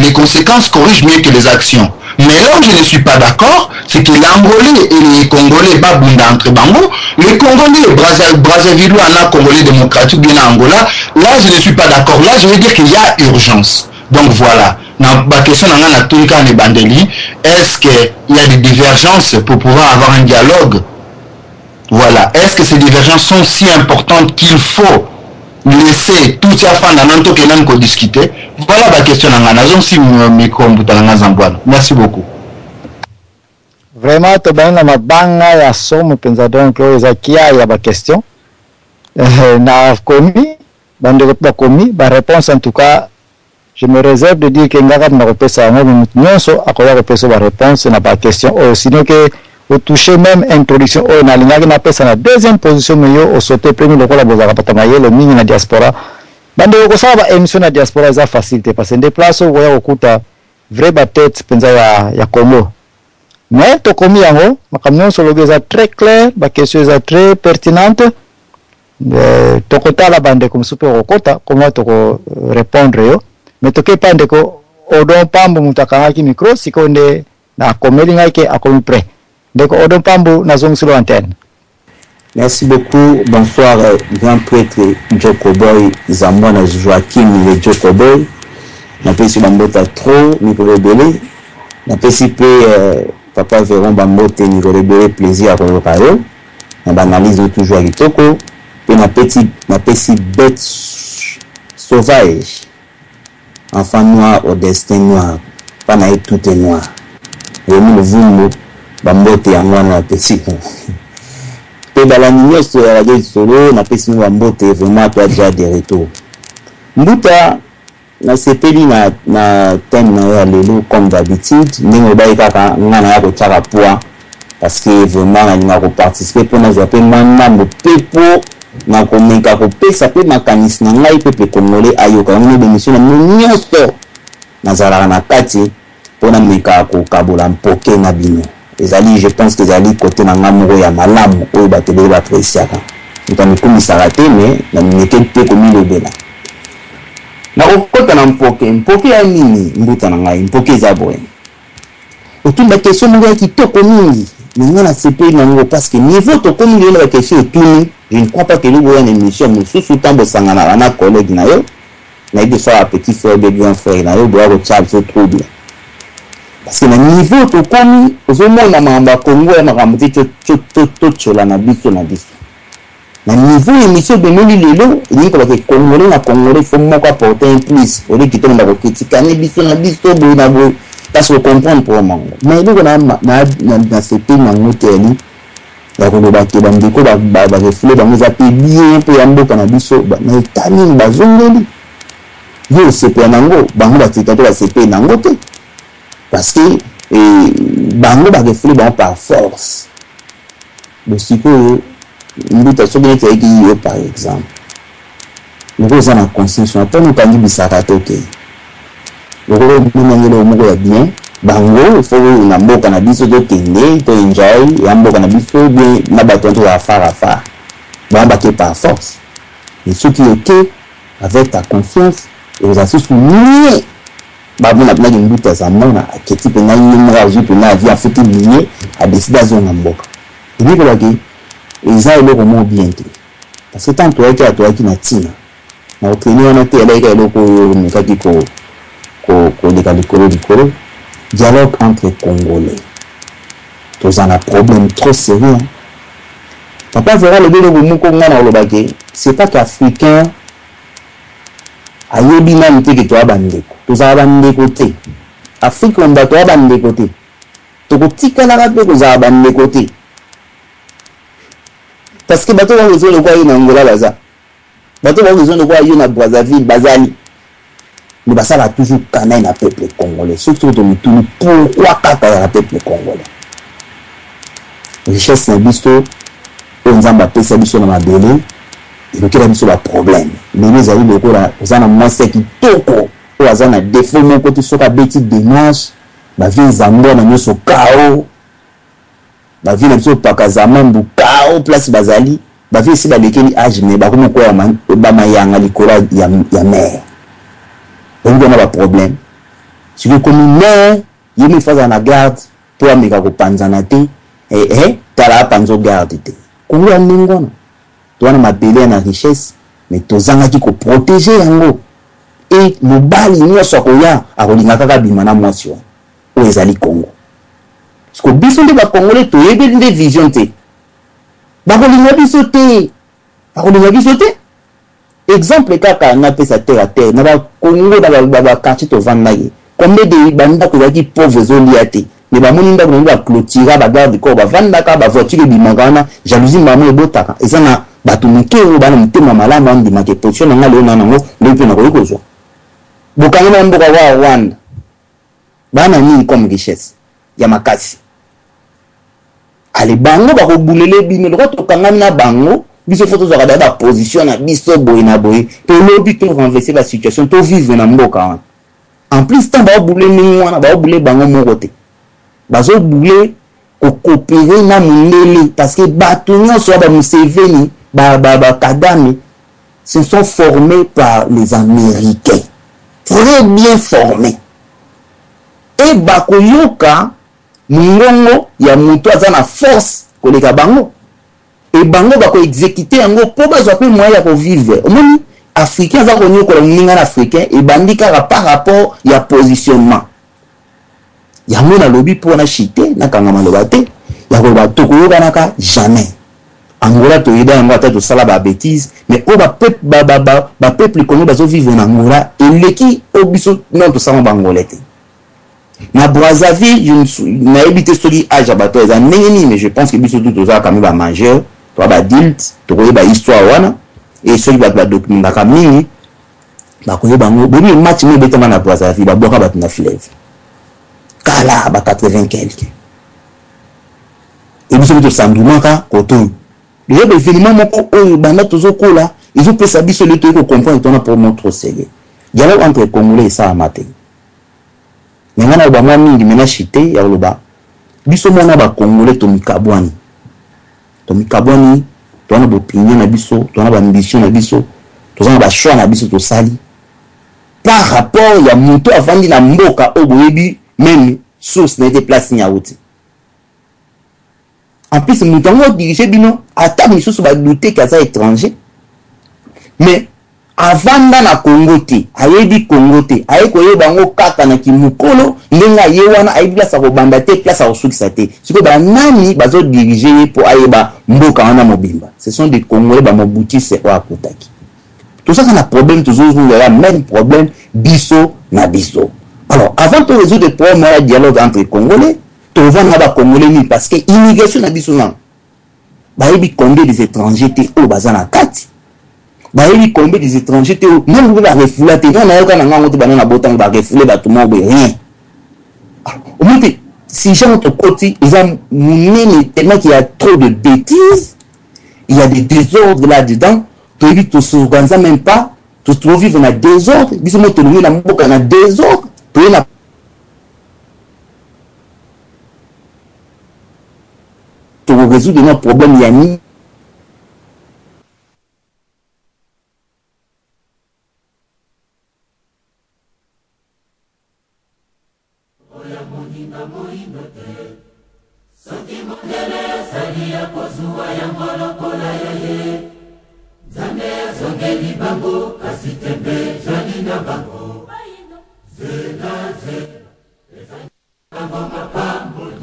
les conséquences corrigent mieux que les actions. Mais là où je ne suis pas d'accord, c'est que l'Angolais et les Congolais babunda entre bango, les Congolais, Brazzaville, Anna, Congolais démocratique, bien Angola, là je ne suis pas d'accord. Là je veux dire qu'il y a urgence. Donc voilà. La question dans la Tulika et Bandeli, est-ce qu'il y a des divergences pour pouvoir avoir un dialogue? Voilà. Est-ce que ces divergences sont si importantes qu'il faut laisser tout ça faire dans notre que nous discuter? Voilà la question. Merci beaucoup. Vraiment, tu as une mabanga ya somme penza donc zakia ya ba question. Na commis, bande ba commis, ba réponse en tout cas, je me réserve de dire que ngaka na repesa ngo nyonso akoya repesa ba réponse na ba question sinon que au toucher même introduction au na linga na pesa na deuxième position meyo au sauter premier lokola bozaka patamaye le mini na diaspora bande ko saba émission na diaspora za facilité parce que déplace au voya okuta vrai ba tête penza ya Congo mais to komi yango makamyo solo za très clair ba question za très pertinente to kota la bande comme super okota comment to répondre yo mais to ke pande ko odon pambo mutakanga ki micro sikonde na komeli ngake akomi prêt. Donc, Odon Pambo, Nazong sur l'antenne. Merci beaucoup. Bonsoir, grand prêtre Jokoboy, Zamwana Joachim, le Jokoboy. Napesi Bambota trop, Nicolas Belé. Napesi pe Papa Véron Bambote, Nicolas Belé, plaisir à Rokaro. On analyse toujours à Kitoko. Puis napesi bête sauvage. Enfant noir au destin noir. Pas naïf tout est noir. Et nous le voulons. Bambote ya mwana petit pe balani nyonso ya radio solo na pesi mo mbote vraiment toi déjà de retour mbuta na sepeli na thème na ya lelo comme d'habitude ndenge bayi kaka ngana ya ko tshaka poa parce que vraiment na linga ko participer pour na zo pe mwana mo pepo na ko menka ko pesa pe makanisi na ngai pepe congolais ayoka ngone bemission na nyonso na zala na kati pour na menka ko kabola mpoke na bino ezali je pense que ezali côté na ngamoko ya malamu oyo batele ba apreciaka ntango komisaka te mais na meke pe komilobela na okota na mpoke ya nini mbuta na ngai mpoke za boye otumba question moko ya kitoko mingi mais na sepe nango parce que niveau to komi na question etuni je ne crois pas que nous une émission mususu tambo sangana na collègue na yo na ide soit petit frère de grand frère na yo doit recharge ce trouble parce que na niveau to komi ozomona mamba Congo ya makambo to chola na biso na niveau émission de nous lelo ni ko ba Congolais na Congolais faut moko apporter un plus au lieu que ba ko critiquer na biso bo na bo parce que comprendre pour moi mais il na ce pays na ngoteli ya ko ba ke bandiko ba reflet ba muza pe bien pe ya mboka na biso na itani bazongeli yo sepe nango bango ba tika to ba sepe nango te parce que bango ba reflet ba par force le siko mbuta so bien te ki yo par exemple nous avons la conscience on peut nous pas dire bisaka toke le mona moko ya bien bango faut na mboka na biso to kende to enjoy ya mboka na biso bien na bato to afara ba ke par force et ce qui était avec ta confiance et vous assistez souligné ba bona na mbuta za mona aketi pe na nyimra uzu pe na via futi lié a décider à zona mboka et ni ko ba ke eza ile ko mo bien te parce que tant toi qui na tina na okeni wana te ele ka eloko mukaki ko likolo dialogue entre Congolais. Tous en a problème trop sérieux. Papa verra le bélo de Congo na olobake. C'est pas qu'Africain ayebi na mte ke to abandeko. Tous a bandeko te. Afrique on ba to abandeko te. To ko tikala ka pe ko za abandeko te. Parce que bato ba besoin de quoi na Angola baza. Bato ba besoin de quoi na Brazzaville, Bazali. Nous basala toujours canaille na peuple congolais surtout de nous pourquoi kaka na peuple congolais richesse na biso on zamba pesa biso na mabele et que la biso ba problème mais les amis de kola ozana mwase kitoko o azana défaut mon côté soka beti dimanche ba vie zambo na nyoso kao ba vie na biso pakazama mbu kao place bazali ba vie si ba lekeli âge mais ba komo ko ya ba mayanga likola ya mère on a un problème. Si vous connaissez, il me fait la garde pour amener au panzanate et tala panzo garde. Comment on n'ingonne? Toi on m'a appelé na richesse, mais tous en a qui protéger yango et le bal il n'y a soit quoi à rolinga kaka bimana motion. Où est ali Congo? Parce que biso de ba Congolais to yebe de vision te. Ba rolinga biso te. Ba rolinga biso te. Exemple kaka na pesa terre à terre na ba Congo ba quartier to vandaye combien de banda ko yaki pauvre zoliate mais ba moninda ko ba clôturer ba garde ko ba vandaka ba voiture bimangana jalousie maman ebotaka eza na bato mike o bana mutema malama ndi make position na ngalo na nango lepe na ko yikozo bokanga na mboka wa Rwanda bana nini comme richesse ya makasi ale bango ba ko bulele bino ko to kanga na bango biso photo za kada position na biso boy na boy to lobi to renverser la situation to vivre na mboka en plus tant ba boule ni wana ba boule bango moko te bazo boule ko coopérer na mundele parce que bato nyonso ba Museveni ba Kagame se sont formés par les Américains très bien formés et bakoyoka mungongo ya mutu aza na force koleka bango et bango bako exécuter yango po bazwa pe moyen ya ko vivre omoni africain za ko nyokola ninga na africain et bandika par rapport ya positionnement yango na lobi po na chité na kanga maloba te ya ko ba to ko yokanaka jamais Angola to yeda yango ata to sala ba bêtise mais o ba peuple konyo bazo vivre na Angola eleki obiso non to sama bangolais te na Brazzaville na habité soli âge abato eza nengeni mais je pense que biso tout ça quand même ba majeur to ba dilt to ko ba histoire wana et ceux qui ba document ka mingi ba ko bango boni match ni betama na place la fi ba boka ba na fleuve kala ba 80 quelque et biso to sanduma ka koton les événements moko oyo bana tozo kola ils ont pensé biso le truc comprendre ton pour notre sérieux dialogue entre congolais et ça amaté mais ngana ba mwa mingi mena chité ya loba biso mona ba congolais to mikabwani to na opinion na biso to na ba ambition na biso to na ba choix na biso to sali par rapport ya muto avandi na mboka oboyebi même source na place nya outi en plus muto ngo diriger bino ata misusu ba douter kaza étranger mais avanda na Congo te ayebi Congo te aye koyeba ngo kaka na kimukolo ndenga ye wana ayebi place ko banda te place ko sukisa te siko ba nani bazo diriger pour ayeba mboka wana mobimba ce sont des Congolais ba mobuti c'est quoi kutaki tout ça c'est un problème toujours le même problème biso na biso alors avant de résoudre le problème de dialogue entre les Congolais to vana ba Congolais ni parce que immigration na biso na ba yebi combien des étrangers te o bazana kati ba yebi combien des étrangers te même vous ba refouler te na yoka na ngango te bana na botang ba refouler ba tout monde rien au moins si j'ai notre côté ils ont mené tellement qu'il y a trop de bêtises il y a des désordres là-dedans to yebi to s'organiser même pas to trouver vivre dans désordre biso mo to lungi na mboka na désordre to na to résoudre nos problèmes yani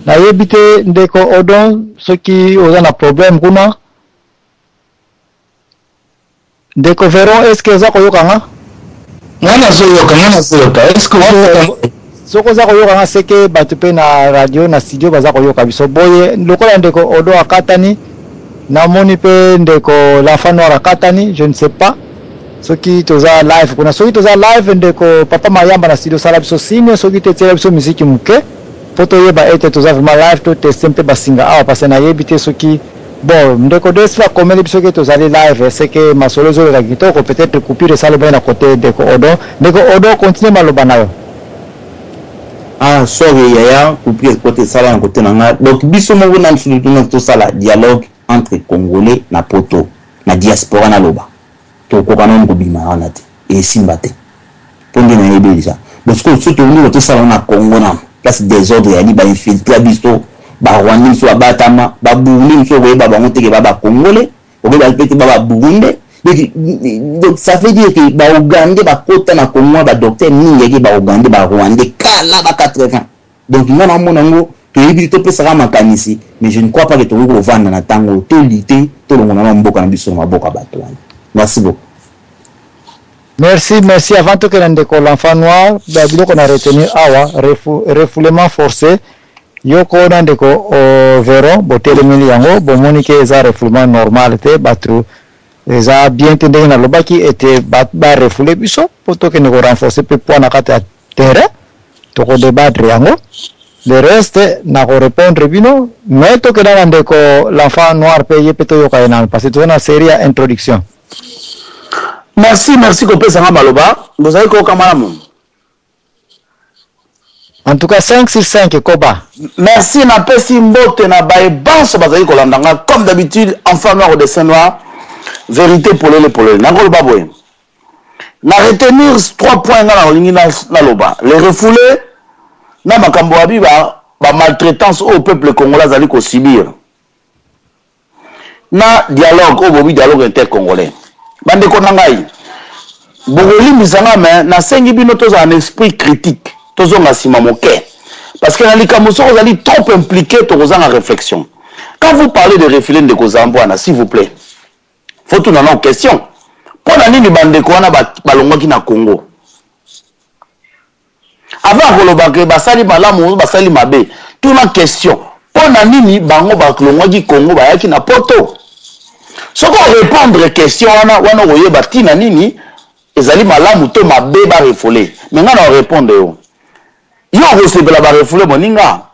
na yebite ndeko odon soki oza na problème kuna ndeko Veron est-ce que za koyoka nga ngana zoyoka est-ce que soko za koyoka nga seke bato pe na radio na studio baza koyoka biso boye lokola ndeko odo akatani na moni pe ndeko l'enfant noir akatani je ne sais pas soki toza live kuna soki toza live ndeko papa mayamba na studio sala biso signe soki tetela biso musique muke poto yeba ete toza vraiment live to tester mpe basinga awa parce na yebite soki bon ndeko desfa komeli biso ke tozali live c'est que masolo zo la kitoko peut-être coupure ça le bien à côté ndeko odo continue maloba nayo ah sorry yaya coupure côté sala na côté nanga donc biso mo na nsulu to sala dialogue entre congolais na poto na diaspora na loba to ko kana ngo bima wana te et simbate ponde na yebe déjà parce que surtout nous to sala na Congo na place désordre ya li ba infiltrer biso ba Rwanda so batama ba Burundi so we ba bangote ke ba congolais o ba pete ba Burundi donc ça veut dire que ba Uganda ba kota na Congo ba docteur ningi ke ba Uganda ba Rwanda kala ba 80 donc ngana mona ngo to yebi to pesa kama kanisi mais je ne crois pas que to ko vanda na tango to lité to longa na mboka na biso maboka bato wana merci beaucoup. Merci. Avant que l'endeko l'enfant noir, biloko na retenir awa refoulement forcé. Yoko ndeko Veron botel mili yango bomoni ke za refoulement normal te batu eza bien tendé na lobaki était ba refouler biso poto ke ne renforcer pe point na kata terrain to ko débattre yango le reste na ko répondre bino mais to ke na ndeko l'enfant noir pe yepeto yoka ena parce que to na série introduction. Merci kopesa nga maloba bozali ko kamala. En tout cas 5 sur 5 koba. Merci na pesi mbote na bae banso bazali ko landanga comme d'habitude enfant noir de Saint Noir vérité pour le na ko baboye. Na retenir 3 points na olingi na loba. Les refoulés na makambo abi ba maltraitance au peuple congolais zali ko subir. Na dialogue au bobi dialogue intercongolais. Bande ko nangai. Bogoli misanga mais na sengi bino toza un esprit critique. Tozonga sima moke. Parce que dans les cas vous allez trop impliqué dans la réflexion. Quand vous parlez de refilé de Kozamboana, s'il vous plaît, faut tout dans nos questions. Pour la ligne de Bandekouana, balonga qui na Congo. Avant Rolobake, basali malamu, basali mabe. Tout la question. Pour la ligne bango baklonga qui Congo, bayaki na poto. Ce qu'on répondre question, on a voyé batina nini, ezali malamu to mabe ba refoulé. Mais on répond yo. Yo recevez la ba refoulé moninga.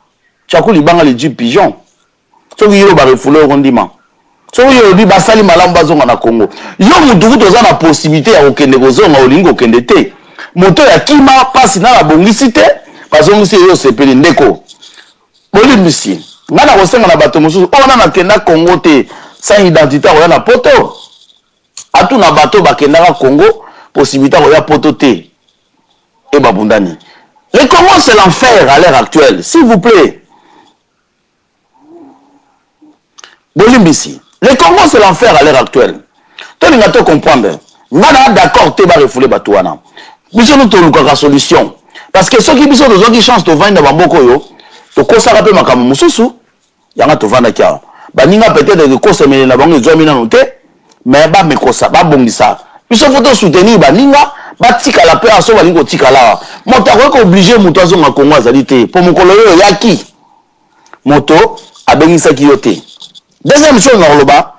Chakuli banga le du pigeon. Ce qui yo ba refoulé rondiment. Ce qui yo bi basali malamu bazonga na Congo. Yo mutuku toza na possibilité ya okende kozonga olingo okende te. Moto ya kima pasi na la bongisi te, bazongisi yo sepeli ndeko. Bolimbisi. Ngana kosenga na bato mosusu, ona na kenda Congo te, sans identité oya na poto. Atu na bato bakenda na Congo, possibilité oya poto te. Et babundani. Le Congo c'est l'enfer à l'heure actuelle, s'il vous plaît. Bolimbisi. Le Congo c'est l'enfer à l'heure actuelle. Toi tu vas comprendre. Ngana d'accord te ba refouler bato wana. Biso nous tolukaka solution. Parce que ceux qui biso besoin qui chance de vendre na bamboko yo, to kosaka pe makambo mususu, yanga to vanda kia. Baninga peut-être que kosemele na bango ezwa mina note, mais ba mekosa, ba bongisa. Biso faut soutenir baninga, ba tika la pe aso baningo tika la. Moto ko obligé moto azo nga Kongo azali te. Po mokolo yo yaki. Moto abengisa ki yote. Deuxième chose na loba.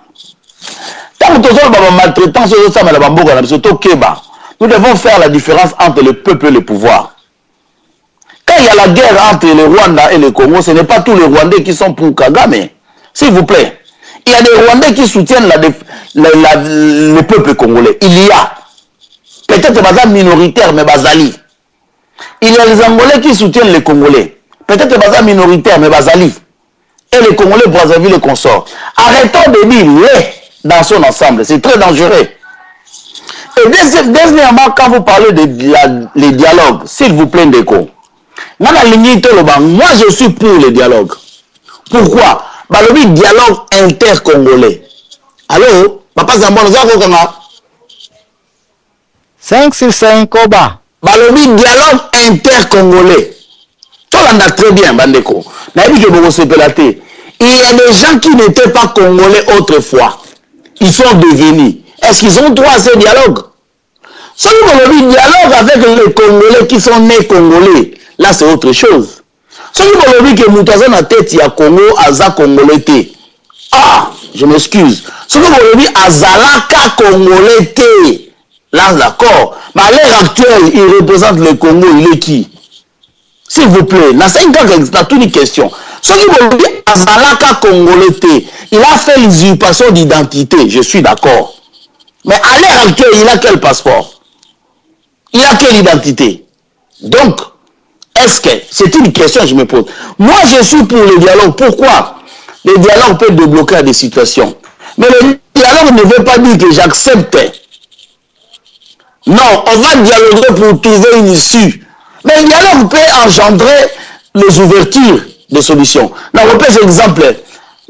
Tant que tozo ba maltraitance yo sa mala bamboko na biso to keba. Nous devons faire la différence entre le peuple et le pouvoir. Quand il y a la guerre entre le Rwanda et le Congo, ce n'est pas tous les Rwandais qui sont pour Kagame. S'il vous plaît. Il y a des Rwandais qui soutiennent le peuple congolais. Il y a. Peut-être pas minoritaire, mais Bazali. Il y a les Angolais qui soutiennent les Congolais. Peut-être pas minoritaire, mais Bazali. Et les Congolais, Brazzaville et consorts. Arrêtons de dire les dans son ensemble. C'est très dangereux. Et dernièrement, quand vous parlez les dialogues, s'il vous plaît, Ndeko, moi je suis pour les dialogues. Pourquoi? Le dialogue intercongolais. Allô? Papa Zambon, 5 sur 5, Koba. Le dialogue intercongolais. Tout le monde a très bien, Bandeko. Il y a des gens qui n'étaient pas congolais autrefois. Ils sont devenus. Est-ce qu'ils ont droit à ce dialogue? Si vous avez un dialogue avec les Congolais qui sont nés Congolais, là c'est autre chose. Si vous avez que Moutaza na tête ya Congo, Aza Congolais té. Ah, je m'excuse. Si vous avez Azalaka Congolais té, là d'accord. Mais à l'heure actuelle, il représente le Congo, il est qui? S'il vous plaît, dans 5 ans, c'est toute une question. Si vous avez Azalaka Congolais té, il a fait l'usurpation d'identité, je suis d'accord. Mais à l'heure actuelle, il a quel passeport? Il a quelle identité? Donc, est-ce que, c'est une question que je me pose. Moi, je suis pour le dialogue. Pourquoi? Le dialogue peut débloquer des situations. Mais le dialogue ne veut pas dire que j'accepte. Non, on va dialoguer pour trouver une issue. Mais le dialogue peut engendrer les ouvertures de solutions. Là, on peut faire exemple.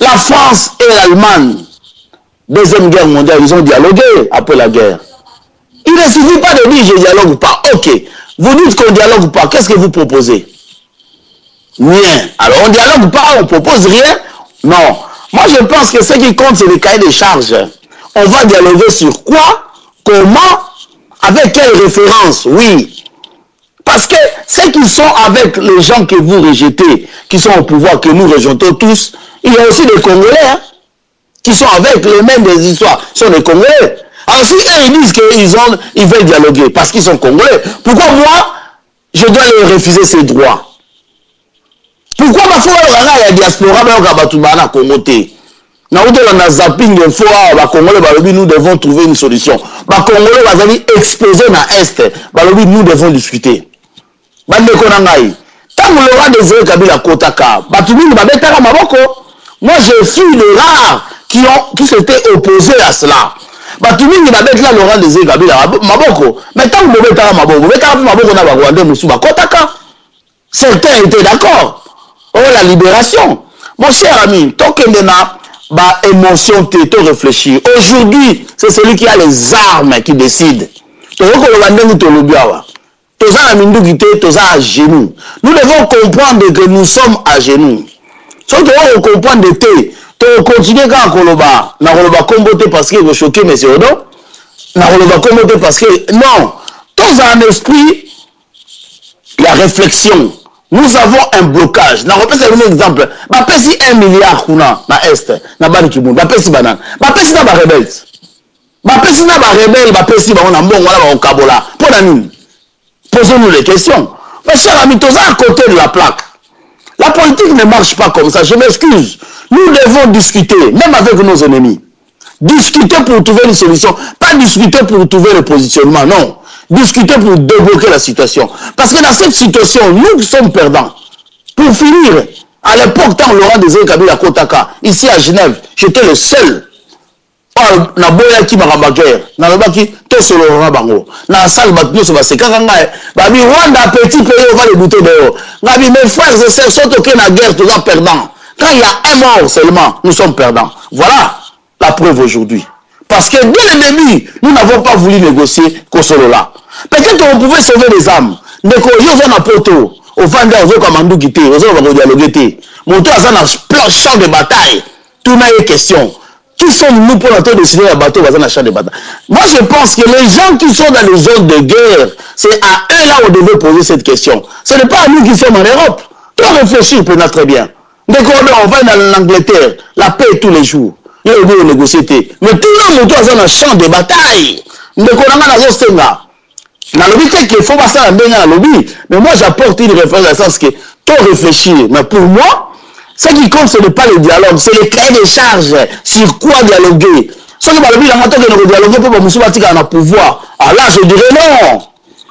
La France et l'Allemagne, Deuxième Guerre mondiale, ils ont dialogué après la guerre. Il ne suffit pas de dire je dialogue ou pas. Ok. Vous dites qu'on dialogue ou pas. Qu'est-ce que vous proposez? Rien. Alors on dialogue ou pas, on propose rien? Non. Moi je pense que ce qui compte c'est le cahier des charges. On va dialoguer sur quoi? Comment? Avec quelle référence? Oui. Parce que ceux qui sont avec les gens que vous rejetez, qui sont au pouvoir, que nous rejetons tous, il y a aussi des Congolais hein, qui sont avec les mêmes des histoires. Ce sont des Congolais. Alors si eux ils disent qu'ils veulent dialoguer parce qu'ils sont Congolais, pourquoi moi je dois leur refuser ces droits? Pourquoi ma foi il y a diaspora na Congo té? Na outo na zapping info ba Congolais balobi nous devons trouver une solution. Ba Congolais bazali exposé na est, balobi nous devons discuter. Bande ko na ngai. Tant le roi Désiré Kabila kotaka, batu mingi babetaka maboko. Moi je suis les rares qui s'étaient opposés à cela. Batumingi babetla Laurent Désiré Kabila maboko. Mais tant que bobetaka maboko, bobetaka maboko na ba Rwandais musuba kotaka. Certains étaient d'accord. Oh la libération. Mon cher ami, tant que na ba émotion te réfléchir. Aujourd'hui, c'est celui qui a les armes qui décide. Toko ko Rwandais mu to lobiawa. Toza na minduki te, toza à genoux. Nous devons comprendre que nous sommes à genoux. Surtout on comprend de te. To continuer quand koloba na koloba kombote parce que vous choquez monsieur Odo na koloba kombote parce que non tous en esprit la réflexion nous avons un blocage. Na repese un exemple. Ba pesi 1 milliard kuna na est na bani kimundu. Ba pesi banana. Ba pesi na ba rebels. Ba pesi na ba rebels, ba pesi ba on a mbongo na ba okabola. Pour la nini? Posons-nous les questions. Mes chers amis, tous à côté de la plaque. La politique ne marche pas comme ça. Je m'excuse. Nous devons discuter, même avec nos ennemis. Discuter pour trouver une solution. Pas discuter pour trouver le positionnement, non. Discuter pour débloquer la situation. Parce que dans cette situation, nous sommes perdants. Pour finir, à l'époque, quand Laurent Désiré Kabila Kotaka, ici à Genève, j'étais le seul. Na boya ki makamba guerre na lobaki to solo na bango na salle batio so baseka kanga ba bi Rwanda petit pays on va le bouter dehors na bi mes frères et sœurs sont au na guerre tous en perdants quand il y a un mort seulement nous sommes perdants. Voilà la preuve aujourd'hui parce que dès le début nous n'avons pas voulu négocier Kosolo là. Peut-être qu'on pouvait sauver les âmes mais ko yo na poto au vanda au commando gité au va dialoguer té moto a na champ de bataille tout n'a eu question. Qui sommes-nous pour entrer décider la bateau dans un champ de bataille? Moi, je pense que les gens qui sont dans les zones de guerre, c'est à eux là où on devait poser cette question. Ce n'est pas à nous qui sommes en Europe. Tu dois réfléchir, peut-être très bien. Dès qu'on va dans l'Angleterre, la paix tous les jours. Il y a eu négocier. Mais tout le monde est dans un champ de bataille. Dès qu'on a dans un stenga. Dans le but, il faut pas ça dans le lobby. Mais moi, j'apporte une référence à ça, que tu réfléchir. Mais pour moi, ce qui compte, ce n'est pas le dialogue, c'est le cahier des charges. Sur quoi dialoguer? Ce qui va le dire, la matin de dialoguer pour que Moussouba ait un pouvoir. Ah là, je dirais non.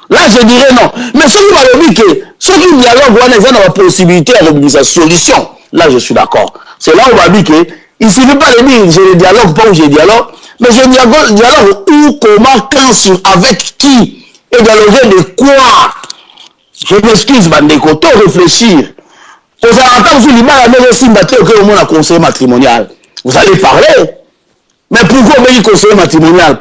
Là, je dirais non. Mais ce qui va le dire que ceux qui dialoguent, on a la possibilité de sa solution. Là, je suis d'accord. C'est là où on va dire que il ne suffit pas de dire je dialogue, pas où je dialogue, mais je dialogue où, comment, quand, sur, avec qui, et dialoguer de quoi. Je m'excuse, Bandeko, tout réfléchir. Vous conseiller matrimonial. Vous allez parler. Mais pourquoi vous voulez conseiller matrimonial?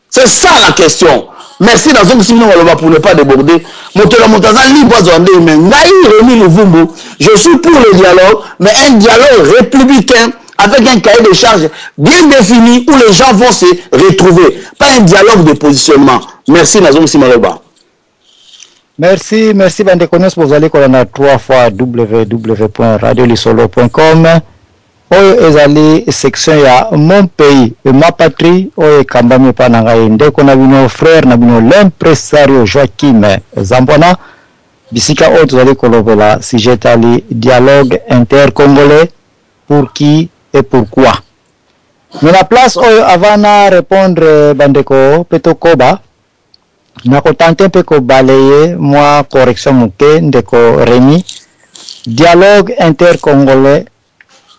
C'est ça la question. Merci dans un signe pour ne pas déborder. Je suis pour le dialogue, mais un dialogue républicain avec un cahier de charges bien défini où les gens vont se retrouver. Pas un dialogue de positionnement. Merci Nazom Simareba. Merci Bandekonos, vous allez connaître 3 fois www.radiolisolo.com. Oyo ezali section ya mon pays et ma patrie oyo kambami pa na ngai ndeko na bino frère na bino l'impresario Joachim Zambona bisika oyo tozali kolobela sujet ali dialogue intercongolais pour qui et pourquoi. Mais la place oyo avant na répondre Bandeko Petokoba na ko tenter pe ko balayer moi correction muke ndeko Rémi dialogue intercongolais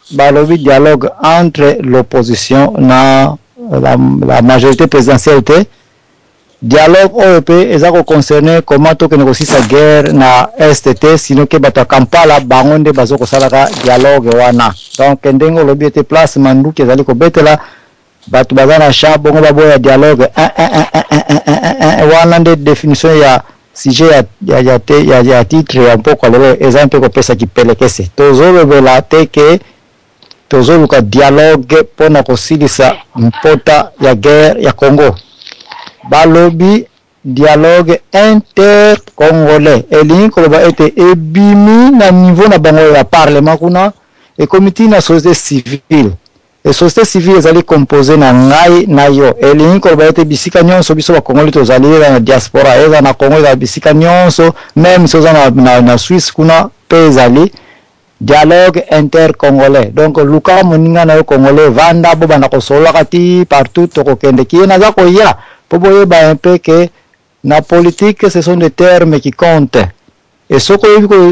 balobi dialogue entre l'opposition na la majorité présidentielle dialogue OEP ezako concerné comment to que négocier sa guerre na STT sinon que bata Kampala bangonde bazoko salaka dialogue wana donc ndengo lobi était place mandu ke zali ko betela batu bazana cha bongo baboya dialogue wana de définition ya sujet ya titre ya mpoko lelo exemple ko pesa kipelekese tozolo bela teke tozoluka dialogue pona kosilisa mpota ya guerre ya Congo balobi dialogue intercongolais elingi koloba ete ebimi na niveau na bango ya parlement kuna e comité na société civile et société civile ezali composé na ngai na yo elingi koloba ete bisika nyonso biso ba Congolais tozali na diaspora eza na Congo za bisika nyonso même soza na Suisse kuna pe ezali dialogue intercongolais donc luka moninga na yo congolais vanda bo bana ko solo kati partout to ko kende ki na za ko ya po boye ba un peu que na politique ce sont des termes qui comptent et ce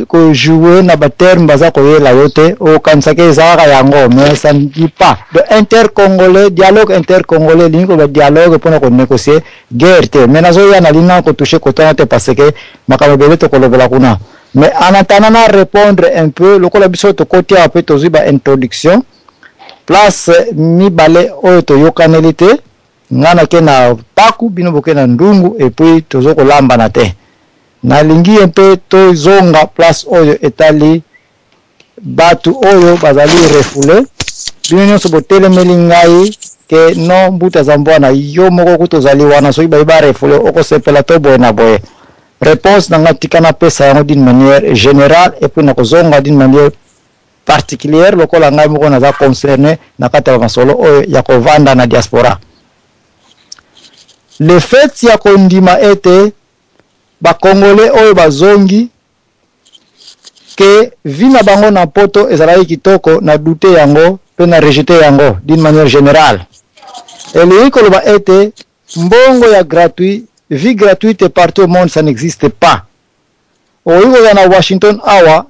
ko jouer na ba terme baza ko yela yote o kanisa ke za ka yango mais ça ne dit pas de intercongolais dialogue intercongolais lingo ba dialogue pour ko négocier guerre te mais na zo ya na lina ko toucher ko tante parce que makamobele to ko lobela kuna. Mais en attendant répondre un peu, le collaboration de côté un peu toziba introduction. Place mi balé oyo to yokanelité, ngana ke na paku bino boke na ndungu et puis tozo ko lamba na te. Na lingi un peu to zonga place oyo etali batu oyo bazali refoulé. Bino so botele melingai ke no mbuta zambwana yo moko kutozali wana so iba refoulé oko sepela to boye na boye. réponse dans la tika na pesa yango d'une manière générale et puis na kozonga d'une manière particulière lokola ngai moko naza concerné na kati ya masolo oyo ya kovanda na diaspora. Le fait ya kondima ete ba congolais oyo bazongi ke vina bango na poto ezalaki kitoko na douter yango pe na rejeter yango d'une manière générale. Et le koloba ete mbongo ya gratuit, vie gratuite partout au monde, ça n'existe pas. Oyo na Washington awa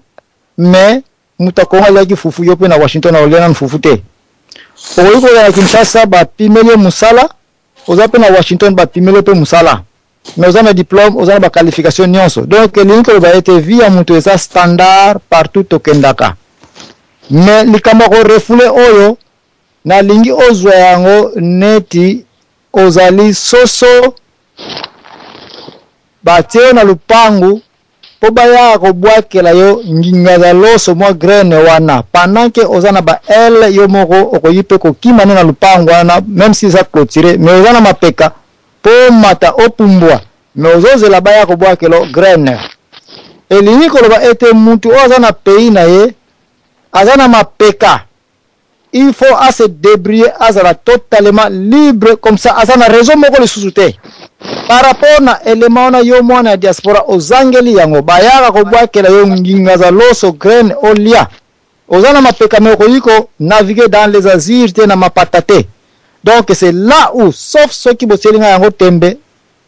mais mutakonga laki fufu yope na Washington awa na fufu te. Oyo na Kinshasa ba pimele musala, ozape na Washington ba pimele pe musala. Mais on a un diplôme, on a une qualification nyonso. Donc l'inko va être vie à mutu eza standard partout au Kendaka. Mais likamba ko refoulé oyo na lingi ozwa yango neti ozali soso bateo na lupangu po baya ko bwakela yo nginga za loso mo graine wana pendant que ozana ba elle yo moko okoyipe ko kimana na lupangu wana même si ça clôturé mais ozana mapeka po mata opumbwa mais ozozela baya ko bwakelo graine elini ko ba ete mutu ozana pays na ye azana mapeka. Il faut à se débrouiller, à être totalement libre, comme ça, à la raison moko le sous-souté. Par rapport à l'élément na yo mwana diaspora, aux angeli yango, bayaka ko bwakela yo nginga za loso graine olia. Ozana mapeka moko yiko naviguer dans les azirs te na mapatate. Donc c'est là où, sauf ceux qui boselinga yango tembe,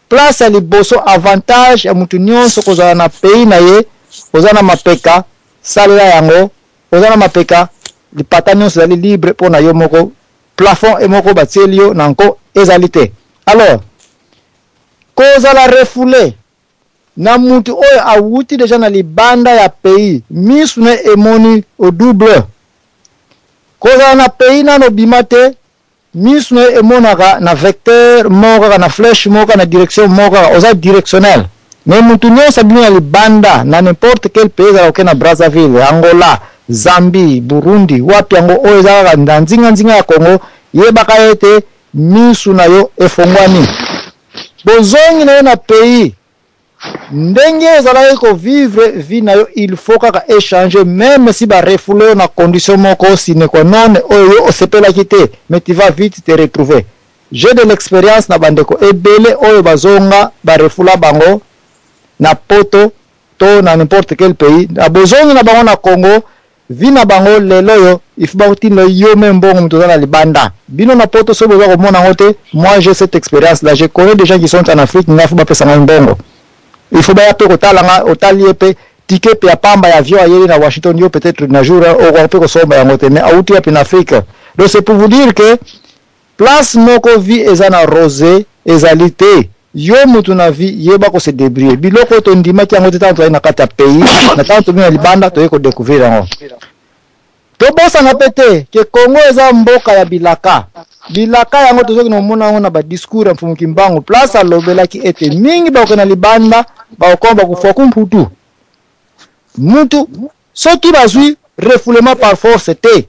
place à liboso avantage ya mutu nyonso kozala na pays na ye, ozana mapeka, salela yango, ozana mapeka, les patanions sont libres pour na yo moko plafond et moko batielio nanko ezalité. Alors cause la refoulé na mutu oyo awuti déjà na libanda ya pays misune emoni au double cause na pays na no bimate misune emonaka na vecteur moko na flèche moko na direction moko oza directionnel mais mutu nyonso bino na libanda na n'importe quel pays na Brazzaville, Angola, Zambie, Burundi, wapi yango oyo ezalaka nzinga ya Congo yebaka ete misu na yo efongwani bozongi na yo na pays ndenge ezalaki ko vivre vie na yo il faut kaka échanger même si ba refoulé na condition moko sine qua non oyo osepelaki te mais tu vas vite te retrouver. J'ai de l'expérience na bandeko ebele oyo bazonga ba refula bango na poto to na n'importe quel pays na bozongi na bango na Congo vina bango lelo yo ifbauti lo yo membongo mtoza na libanda bino na poto so boza ko mona ngote. Moi j'ai cette expérience là, je connais des gens qui sont en Afrique na fuba pesa mbongo il faut ba pe ko talanga otalie pe ticket pe pamba ya avion ayeli na Washington yo peut-être na jour au pe ko somba ngote mais auti ya en Afrique. Donc c'est pour vous dire que place moko vie ezana rosé ezalité yo mutu na vie yeba ko se débrouiller biloko to ndima ki yango tanto na kata pays na tanto bina libanda to yeko découvrir yango to bosa na pete ke Congo eza mboka ya bilaka yango tozoki na mona ngo na ba discours mfumu kimbango place alobela ki ete mingi ba ko na libanda ba okomba kufa kumputu mutu soki bazui refoulement par force te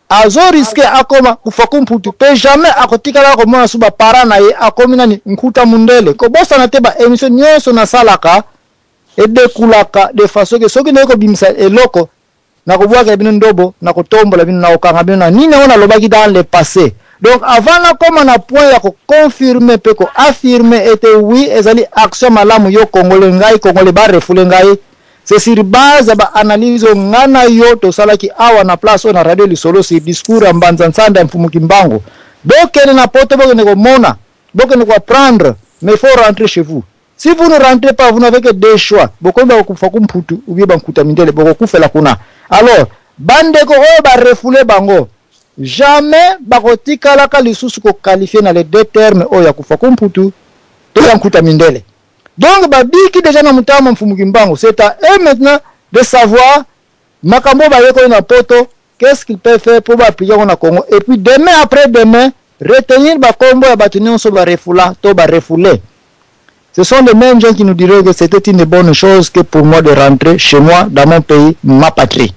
azo risque akoma kufa kumputu pe jamais akotikala ko mona suba parana ye akomina ni nkuta mundele ko bosa na te ba émission nyonso na salaka e dekulaka de façon que soki neko bimisa eloko na ko bwaka bino ndobo na ko tombola bino na okanga bino na nini ona lobaki dans le passé. Donc avant na koma na point ya ko confirmer pe ko affirmer ete oui ezali action malamu yo Congolais ngai Congolais ba refoulé ngai. C'est sur base ba analyse ngana yo to salaki awa na place na radio lisolo si discours ambanza nsanda mfumu kimbango. Donc na poto boko neko mona, boko neko prendre, mais il faut rentrer chez vous. Si vous ne rentrez pas, vous n'avez que deux choix. Boko ba kufa kumputu ubi bankuta mindele boko kufela kuna. Alors, bande ko o ba refoulé bango. Jamais ba kotikala ka lisusu ko qualifier na les deux termes o ya kufa kumputu to bankuta mindele. Donc, babiki déjà na mutama mfumu kimbango, c'est à eux maintenant de savoir makambo ba yeko na poto, qu'est-ce qu'ils peuvent faire pour appliquer na Congo. Et puis demain après demain, retenir ba kombo ya batunyon so ba refula, to ba refoulé. Ce sont les mêmes gens qui nous diraient que c'était une bonne chose que pour moi de rentrer chez moi, dans mon pays, ma patrie.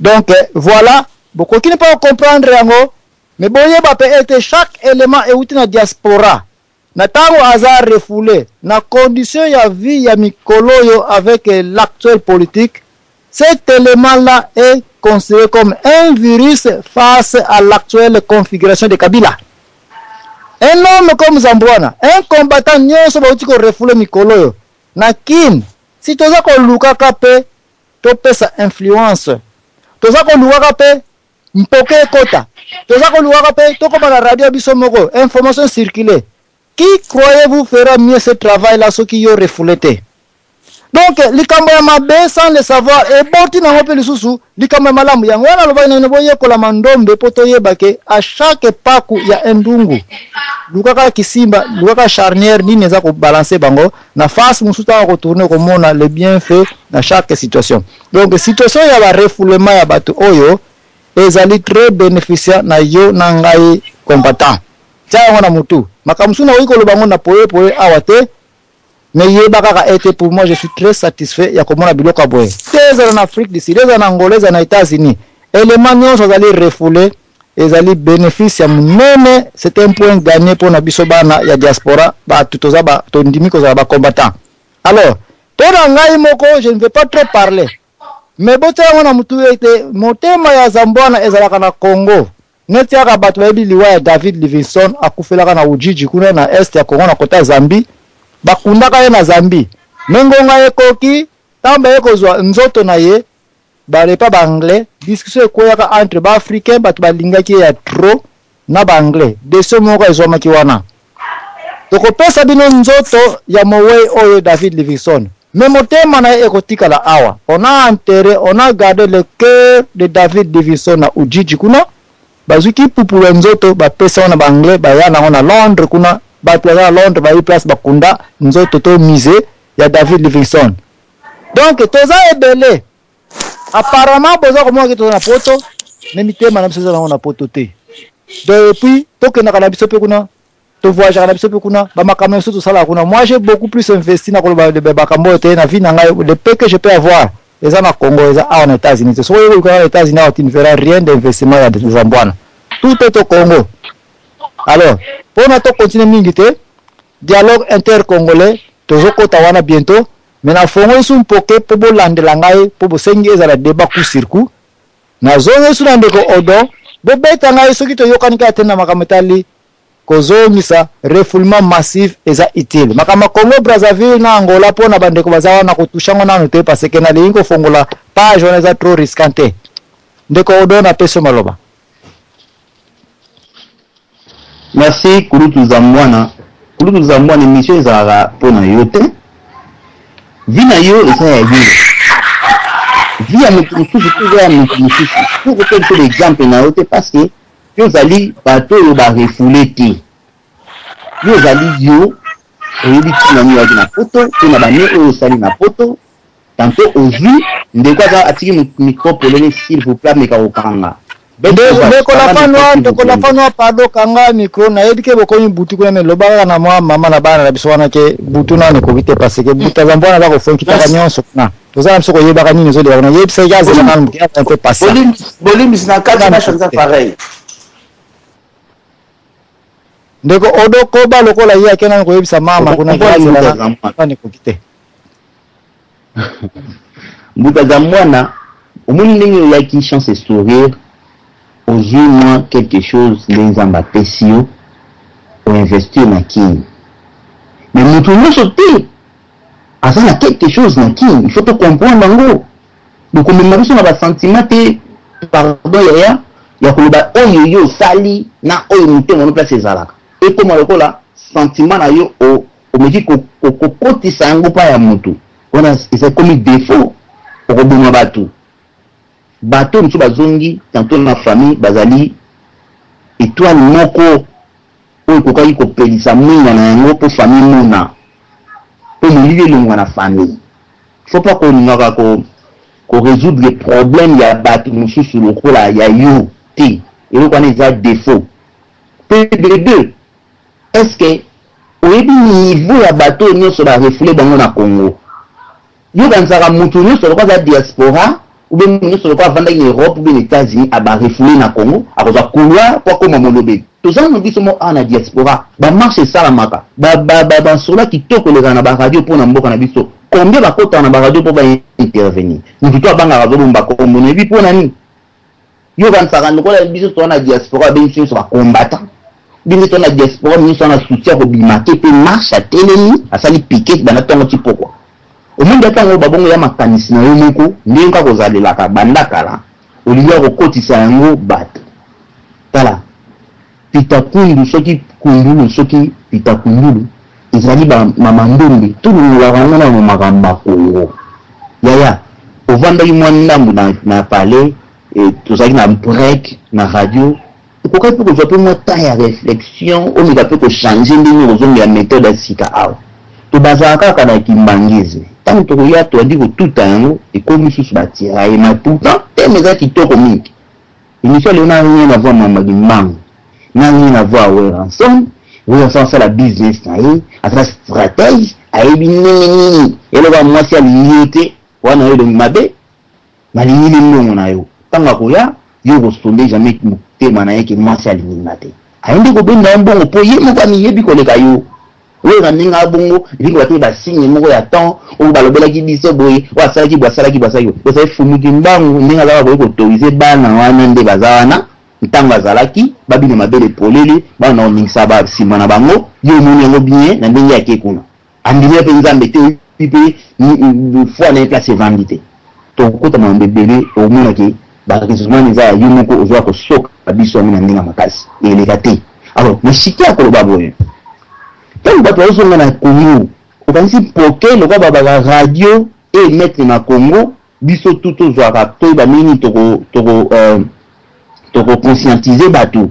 Donc voilà, beaucoup qui ne peuvent comprendre yango, mais boye ba peut être chaque élément est outil na diaspora. na tango aza refoulé na condition ya vie ya mikoloyo avec l'actuel politique, cet élément-là est considéré comme un virus face à l'actuelle configuration de Kabila. Un homme comme Zambouana, un combattant nyonso bauti ko refoulé mikoloyo na kin, si toza ko lukaka pe to pesa influence, toza ko lukaka pe mpoke kota, toza ko lukaka pe to ko bana radio biso moko information circuler. Qui croyez-vous fera mieux ce travail-là, ceux qui ont refoulé? Donc, likambo ya mabe sans le savoir, et borti na ngope lisusu, likambo ya malamu yango wana loba ina neboye kola mandombe poto yebake à chaque paku ya endungu. Lukaka kisimba, lukaka charnière ni neza ko balancer bango na face musuta ko tourner ko mona le bienfait dans chaque situation. Donc, situation ya ba refoulement ya bato oyo ezali très bénéficiaire na yo na ngai combattant. Tia ngona mutu makamsuna wiko lobango na poye awate mais yeba kaka été pour moi je suis très satisfait ya komona biloko boye teza na Afrique du Sud na Angola na États-Unis élément nyonso ezali refoulé ezali bénéfice ya munene. C'est un point gagné pour na biso bana ya diaspora ba tutoza ba tondimi ko za ba combattant. Alors tona ngai moko je ne vais pas trop parler mais bote ngona mutu ete motema ya Zambouana ezalaka na Congo. Neti aka bato bayebi liwa ya David Livingstone akufelaka na Ujiji kuna na est ya Congo na kota Zambie bakundaka ye na Zambie mengonga ekoki tamba ekozwa nzoto na ye balepa ba anglais discussion ekoyaka entre ba africain bato balingaki ya trop na ba anglais deso moko ezomaki wana tokopesa bino nzoto ya mowei oyo David Livingstone mais motema na ye ekotikala awa. On a enterré, on a gardé le cœur de David Livingstone na Ujiji kuna bazuki pupula nzoto ba pesa wana ba anglais ba yana ona Londres kuna ba plaza Londres ba place bakunda nzoto to musée ya David Livingstone. Donc toza ebele apparemment boza ko mo to na poto mais mitema na biso na poto te. Depuis to ke na kana biso pe kuna to voyage na biso pe kuna ba makambo so to sala kuna. Moi j'ai beaucoup plus investi na ko ba bakambo te na vie na ngai le peu que je peux avoir. Les gens à Congo, les gens aux États-Unis. Ce sont les États-Unis qui ne feront rien d'investissement à Zambouana. Tout est au Congo. Alors, pour nous continuer à dialogue inter-congolais, toujours Tawana bientôt. Mais na fongo sun poke pour bolande langai pour bosengi ezala débat coup circuit. Na zongo sun ndeko odo, bo beta ngai soki to yokanika tena makametali kozongisa refoulement massif eza utile. Makama Congo Brazzaville na Angola pona bandeko bazawa na kutushango na note parce que na lingo fongola page on eza trop risquante. Ndeko odo na peso maloba. Merci Kulutu Zambouana. Kulutu Zambouana mission ezala pona yote. Vina yo eza ya yo. Via mutususu kuza mutususu. Pour que l'exemple na yote parce que yo zali bato yo ba refoulé te. Yo zali yo oyebi tina ni na poto tina ba ne o sali na poto. Tantôt ozu ndeko za atiki micro polele s'il vous plaît meka okanga. Ndeko la fanwa pado kanga micro na yedike bokonyi butu kuna me lobaka na mama na bana na biso wana ke butu na ne ko vite parce que buta Zambouana ba ko fonki taka nyonso na. Toza mso ko yebaka nini zo de wana yebi se gaze na mkia un peu passé. Bolim sina kaza na chanza pareil. Ndeko odo koba lokola ye akena ko yebisa mama kuna gaze na ni ko kite. Buta Zambouana omoni ndenge ya ki chance sourire aujourd'hui quelque chose les ambapesio pour investir na king. Mais nous tournons sauter. À ça, quelque chose na king. Il faut te comprendre en donc on me sur la sentiment pardon ya koloba oyo yo sali na oyo muté on place ezalaka. Et comme le là sentiment na yo o me dit ko kotisa ngo pa ya mutu. On a c'est comme défaut pour oboma batu. Bateau mtu bazongi tantôt na famille bazali étoile moko oyo kokaki kopelisa mwina na yango po famille mona po molili elongwa na famille. Faut pas kolingaka ko résoudre les problèmes ya bato mosusu lokola ya yo te eloko wana eza défaut. P2 est-ce que oyebi niveau ya bato nyonso ba refouler bango na Congo yo banzaka mutu nyonso lokola za diaspora ou bien nous sommes pas vendre en Europe ou bien les États-Unis à refoulé na Congo à cause couloir pour comme molobe tozala na biso mo ana diaspora bamarche esalamaka basola kitoko eleka na baradio mpo na mboka na biso combien bakotaka na baradio mpo baintervenir motu to abangaka azobomba kombo na yebi mpo na nini yo kanisaka lokola biso toza na diaspora benisi nyonso bacombatant biso toza na diaspora nyonso ana soutien kobimake mpe marche atelemi asali piquet banda ntongo ti pokwa omongi atango babongo ya makanisi na yo moko ndenge kaka kozalelaka banda kala olingi ya kokotisa yango bato tala pita kundu soki kundulu soki pita kundulu ezali mamandumbi tulungolaka yango na makambo ya kongo yaya ovandaki mwa ndambu na palais tozalaki na break na radio okokaki mpe kozwa mpe mwa temps ya réflexion omeka mpe kochange ndenge kozongela méthode ya sika awa to bazalaka kaka na kimbangisme ntango tokoya toyandi kotuta yango ekomi susu batiraye ma pourtant teme eza kitoko mingi émission leo na rien à voir na magimbango n'a rien à voir avec ensemble oui on fait la business na ye ata stratège ayebi nini eloko mwasi alingi te wana yo mabe malingi ndongo na yo tanga koya yo kosonde jamais motema na ye ke mwasi alingi na te ayende kobenda mbongo po ye moko amiyebi koleka yo oyo na ndenge abongo elingi bate basigne moko ya temps oyo balobelaki biso boye oyo asalaki bwasalaki osali fumuki mbangu ndenge azalaka koye kotorize bana wana nde baza wana ntango azalaki babina mabele polele bana oningisa basima na bango yo omoni yango bien na ndenge yake kuna andimia mpe nzambe te mpe foi na ye place evandi te tokokota mambo ebele omonaki baresultat eza ya yo moko ozwa kosoka biso yango na ndenge ya makasi eleka te alors nasiki ya koloba boye ntango bato bazozonga na kongo okanisi poke lokola babaka radio emetre na kongo biso tu tozwaka toyeba nini tokoconscientize bato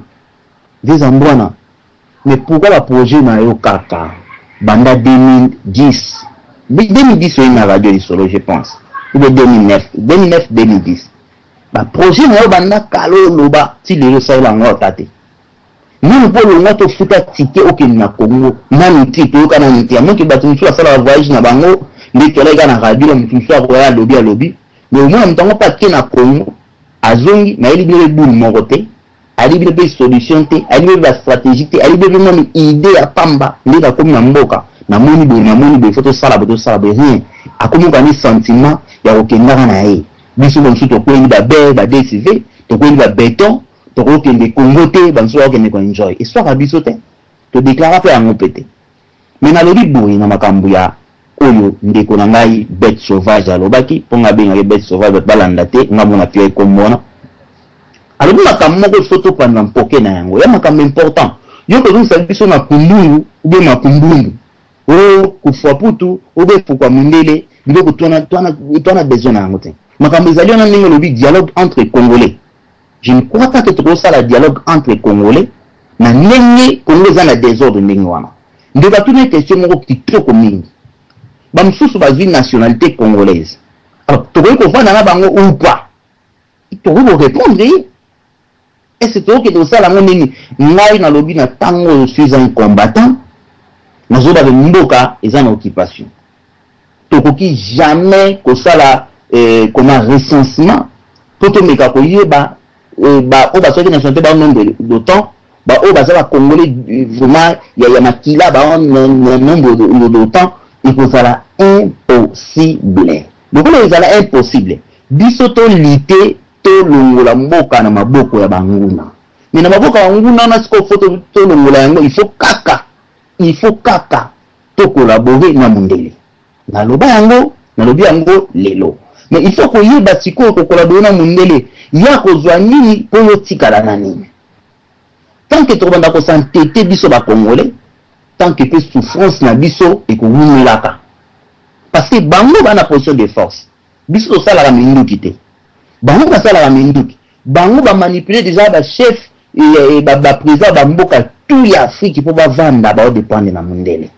veza mbwana mais pourquoi baprojet na yo kaka banda 2010 oyo na radio lisolo je pense ou bien 2009-2010 baprojet na yo banda kala oloba ti lelo osalela yango otate nani mpo olonga tofuta tike okende na kongo nani ti toyoka nani te amoki bato mosusu basala bavoyage na bango nde toleka na radio na motu mosusu akoya alobi mais omona moto yango mpe ake na kongo azongi na yeli bino ebulu moko te ali bino mpe solution te ali bino bastratégie te ali bino moni idée ya pamba nde nakomi na mboka namoni boye fo tosala boye rien akomi okani sentiment ya kokendaka na ye biso mosusu tokweli baber badcv tokweli babeton tokokende kongo te bamosusu bakokende koenjoy histoire ya biso te todéclara mpe yango mpe te mais nalobi boye na makambo ya oyo ndeko na ngai bête sauvage alobaki mpo nga bengaki bête sauvage balanda te nga mona pio ekombona alobi makambo moko so topanda mpoke na yango ya makambo important yo kozongisa biso na kundungu ube makumbundu o kufwa putu ube fukwa mundele biloko twana besoin na yango te makambo ezali wana ndenge olobi dialogue entre congolais je ne crois pas que tokosala dialogue entre congolais na ndenge congo eza na désordre ndenge wana nde batuna question moko kitoko mingi bamosusu bazwi nationalité congolaise alors tokoki kovanda na bango ou pas tokoki korépondre est-ce tokoki tosala yango nini ngai nalobi na ntango je suis un combattant nazoba mboka eza na occupation tokoki jamais kosala koma recensement po tomeka koyeba oyo bazwaki nationalité bao nombre d'autant oyo baza bacongolais vraiment ya makila bao nombre d'autant ekozala impossible lokola ezala impossible biso tolite tolongola mboka na maboko ya banguna mais na maboko ya banguna wana siko fo tolongola yango il faut kaka tokolabore na mundele nalobi yango lelo mais il faut koyeba sikoyo kokolabore na mundele ya kozwa nini mpo yotikala na nini tant que tokobanda kosantete biso bacongolais tant que pe souffrance na biso ekowumelaka parce que bango bana position de force biso tosalaka minduki te bango basalaka minduki bango bamanipule déjà bachef baprésident bamboka tout ya afrique mpo bavanda baodépendre na mundele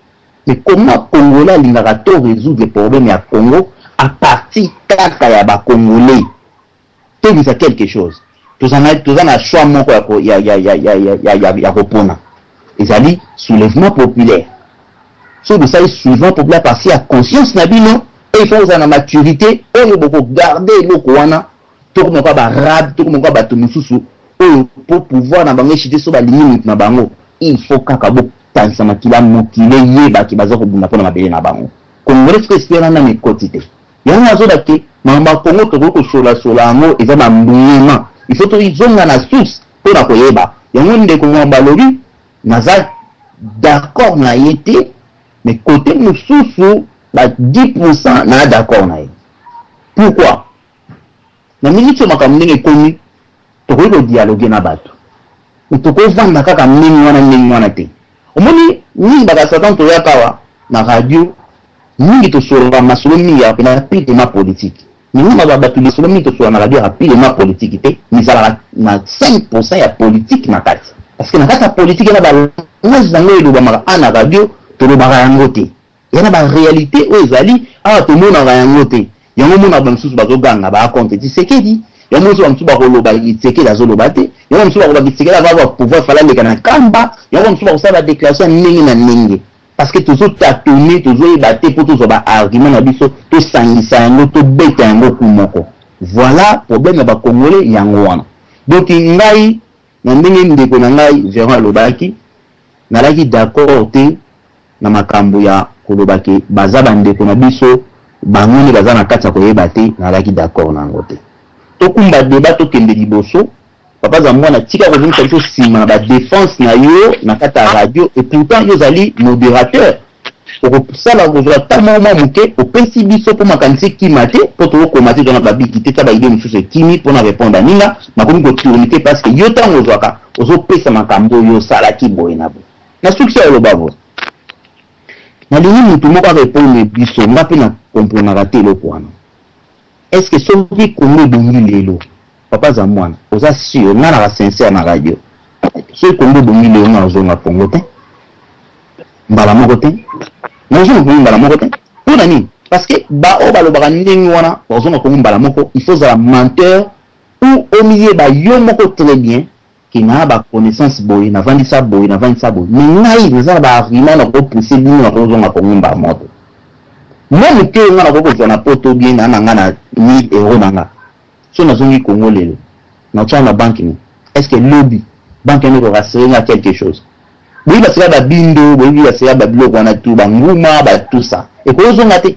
mais comment congolais alingaka to résoudre problème ya congo à partir kaka ya bacongolais tobisa quelque chose toza na choix moko ya kopona ezali soulèvement populaire so bosali soulèvement populaire parce que ya conscience na bino et il faut ozala na maturité oyo bokogarde eloko wana tokomoka barabe tokomoka bato mosusu oyo pour pouvoir na bango chiter so ba limite na bango il faut kaka bo tansa makila mokile yeba ki baza ko bunda pona mabele na bango congolais ko espérer na mekotite yango azo dake mamba Congo to ko sola ngo eza ba mbuyema il faut to izonga na source pona ko yeba yango ndeko mwamba lobi naza d'accord na yete mais côté mosusu ba 10% na d'accord na ye pourquoi na minute makambo ndenge komi tokoki kodialogue na bato tokovanda kaka ndenge wana te omoni mingi bakasatan toyaka awa na radio mingi tosolola masolo mingi ya rapidement politique mingi bato lisolo mingi tosolola na radio rapidement politique te mizalaka na 5% ya politique na kati parce que na kati ya politique na balangage nango elobamaka a na radio tolobaka yango te yana baréalité oyo ezali awa tomonaka yango te yango mona bamisusu bazoganga baakonte Tshisekedi yango mosusu bamisusu bakoloba Tshisekedi azoloba te yango mosusu bakoloba Tshisekedi ava pouvoir fala leka na kamba yango mosusu bakosala badéclaration ya ndenge na ndenge parce que tozotatone tozoyeba te mpo tozwa baargument na biso tosangisa yango tobeta yango ku moko voilà problème ya bacongolais yango wana donc ngai na ndenge ndeko na ngai Véran alobaki nalaki d'accord te na makambo ya kolobaki baza bandeko na biso bangoni baza na kati ya koyeba te nalaki d'accord nango te tokumba débat tokende liboso papa za mwana tika kozongisa biso nsima na badéfense na yo na kati ya radio et pourtant yo ozali modérateur okosala kozwa ta moma moke opesi biso mpo makanisi ekima te mpo tokokoma te tona babiki te ta baide mosusu ekimi mpona répondre ninga makomi kotourne te parce que yo ntango ozwaka ozopesa makambo oyo osalaki boye na boye na suksi ya oloba boye nalingi mutu moko arépondre biso nga mpe na komprenaka te eloko wana est ce que soki kongo ebongi lelo papa za mwana oza sûr nga naka sincère na radio soki kongo ebongi lelo nga ozonga kongo te mbala moko te nazonga kongo mbala moko te mpona nini parce que baoyo balobaka ndenge wana ozonga kongo mbala moko il faut ozala menteur ou omiye bayo moko très bien ki na baconnaissance boye navandisa boye mais ngai eza na baargument na kopousse bino na kozonga kongo mbala moko moi moke nga na kokozwa na poto bien na nga na 1000 euros na nga so nazongi kongo lelo natia na banque ni est ce que lobby banque ni koraserenga quelque chose boyi baseka babindo boyi baseka babiloko wana tu banguma tout ça ekozonga te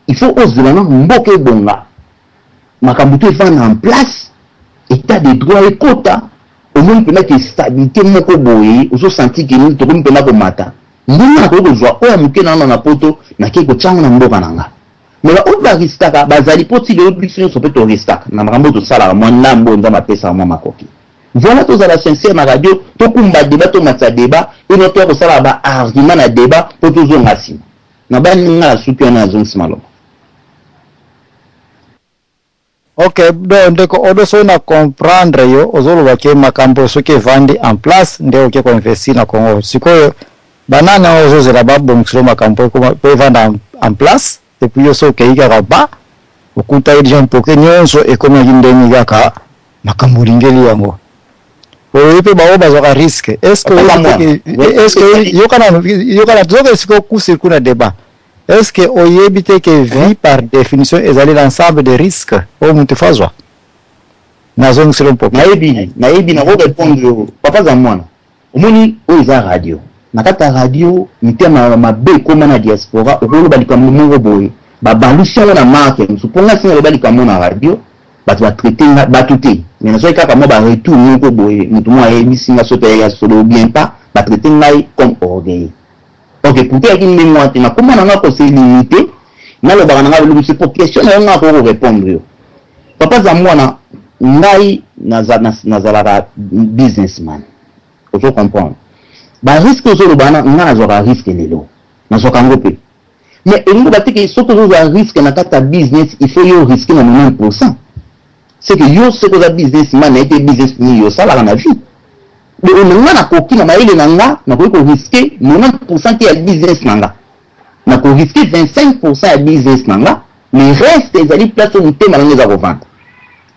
il faut ozela na mboka ebonga makambo to efana en place état de droit ekota omoni mpena ke stabilité moko boye ozosanti ke nini tokomi mpena komata ndenge nakoki kozwa oyo moke nano na poto nakei kotiango na mboka na nga mais baoyo baristaka bazali mpo ti lelo biso nyonso mpe toristaka na makambo oyo tosalaka mwa ndambo oyo nzambe apesaka mwa makoki voilà tozala sincère na radio tokumba débat tomatisa débat eno toya kosala baargument na débat mpo tozonga nsima na baninga na suki wana azongi nsima loba ok do ndeko odo so na comprendre yo ozoloba ke makambo soki evandi en place nde oke koinvestir na Congo sikoyo banana ozozela babongiselo makambo po evanda en place epuis yo so okei kaka ba okuta deja mpoke nyonso ekomaki ndenge kaka makambo olingeli yango oyo mpe bao bazwaka risque est-ce que yokana tozoka esika okusiri kuna débat est-ce que oyebi te ke vie par définition ezali l'ensemble des risques oyo mutu fazwa nazongiselo mpoke nayebi nakorépondre papa za mwana omoni oyo eza radio na kati ya radio mitema mabe ekoma na diaspora okoloba likambo moko boye babalusi yango na marke mosu mpo nga singa loba likambo na radio bato batraite nga bato te mais nazoki kaka mwa baretour moko boye motu moko ayebisi nga soki ya solo bien pas batraite ngai comme orgueil ok pourte yaki ndenge wana te nakoma na nga kose limité nalobaka na nga lobisi po question na yo nga koko répondre yo papa za mwana ngai nazalaka businessman ozo comprendre risque ozoloba nga nazwaka risque lelo nazwaka yango mpe mais elingo bateke soki ozozwa risque na kati ya business il faut yo risque na 90%. C'est que yo soki oza businessman naye te business nini yo osalaka na vie nga nakoki na mayele na nga nakoki koriske 90% te ya business na nga nakoriske 25% ya business na nga mais reste ezali place oyo motema nango eza kovanda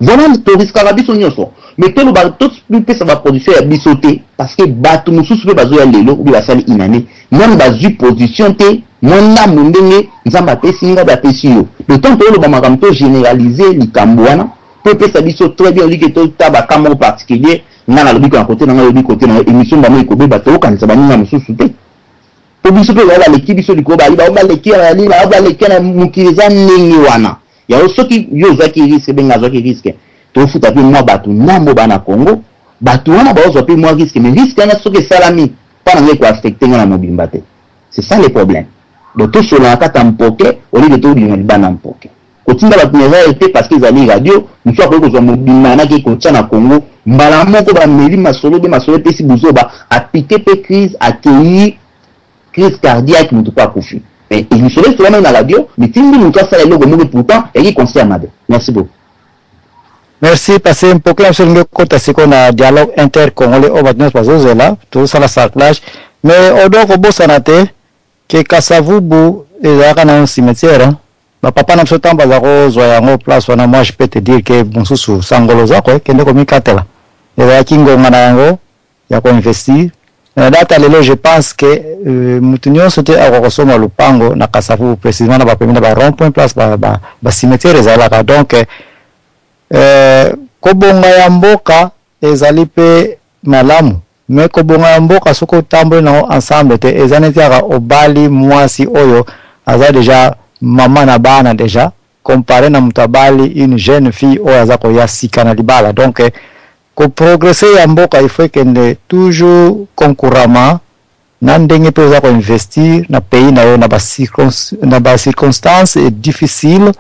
vraiment toriskaka biso nyonso mais toloba topesa baproduction ya biso te parce que bato mosusu mpe bazoya lelo obi basali inane nani bazwi position te mwa ndambo ndenge nzambe apesi nga bapesi yo le temps toloba makambo to généraliser likambo wana mpo epesa biso très bien olike tota bakambo particulier nga na lobi ko côté na nga lobi côté na émission ba mo ikobe ba to kanisa ba ninga mususu te to biso pe ba leki biso liko ba ba leki na li ba leki na mukiriza ningi wana ya soki yo zaki risque benga zaki risque to futa pe moi batu nambo bana Congo batu wana ba zo pe moi risque mais risque na soki salami pas na ko affecter na mobimba te. C'est ça le problème. Donc tout sur la carte en poké au lieu de tout du bana en poké. Continue la première été parce qu'ils allaient radio, nous soit que nous mobimba na qui contient na Congo, mbala moko ba meli masolo pesi buzo ba a piqué pe crise accueillir crise cardiaque nous pas confu. Et il se laisse vraiment dans la radio, mais si nous cas ça les logo pourtant et qui concerne. Merci beaucoup. Merci parce que pour que nous côté c'est qu'on a dialogue intercongolais au Badnos Bazoze là tout ça la sarclage mais au donc au Bossanate que Kasavubu et là quand un cimetière ma papa n'a pas temps bazaro zoyango place on a moi je peux te dire que bon sous sangolo za quoi que ndeko mikatela et là kingo manango ya ko investir na data lelo je pense que mutunyo c'était à Rokosoma Lupango na Kasavubu précisément na ba pemina ba rond-point place ba cimetière za là donc kobonga ya mboka ezali pe malamu mais kobonga ya mboka soko tambole na ensemble te ezaneti aka obali mwasi oyo aza déjà maman na bana déjà comparé na mutabali une jeune fille oyo aza ko ya sika na libala donc ko progresser ya mboka il faut kende toujours concurremment na ndenge pe za ko investir na pays na yo na ba circonstances difficiles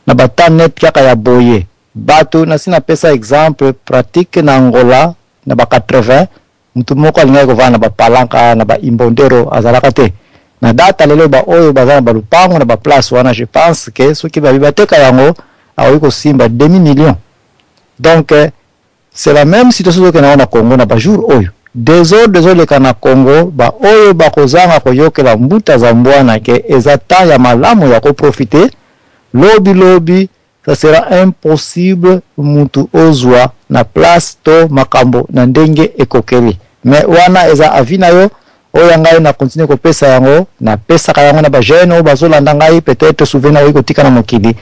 na batane piaka ya boye bato na sina pesa exemple pratique na Angola na ba 80 mtu moko alinga ko vana ba palanka na ba imbondero azalaka te na data lelo ba oyo bazana ba lupango na ba place wana je pense que ce qui va bibateka yango awi ko simba 2 millions donc c'est la même situation que na Congo na ba jour oyo désolé kana Congo ba oyo ba kozanga ko yokela mbuta za mbwana ke ezata ya malamu ya ko profiter lobby ça sera impossible mutu ozwa na place to makambo na ndenge ekokeli mais wana eza avina yo oya ngai na continue ko pesa yango na pesa ka yango na ba jeune bazolanda ngai peut-être souvenir oyo kotika na mokili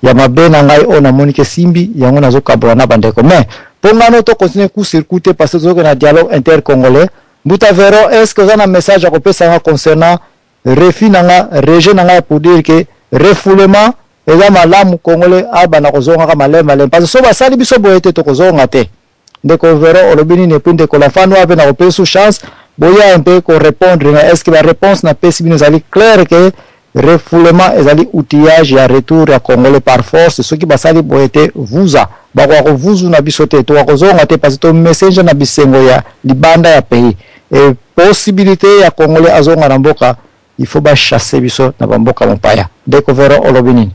ya mabe na ngai ona monike simbi yango nazo kabula na bandeko mais pongano to continue ku circuiter parce que zo na dialogue intercongolais Mbuta Vero est-ce que vous avez un message à kopesa concernant refus nanga rejet nanga pour dire que refoulement eza malamu congolais abana kozonga ka malema parce que so basali biso boyete to kozonga te ndeko Vero olobini ne pinde ko la fano ave na kopesa chance boya un peu ko répondre est-ce que la réponse na pesi bino zali clair que refoulement ezali outillage ya retour ya congolais par force ce qui basali boyete vuza bakwa ko vuzu na biso te to kozonga te parce que to message na bisengo ya libanda ya pays et possibilité ya congolais azonga na mboka il faut ba chasser biso na mboka mopaya ndeko Vero olobini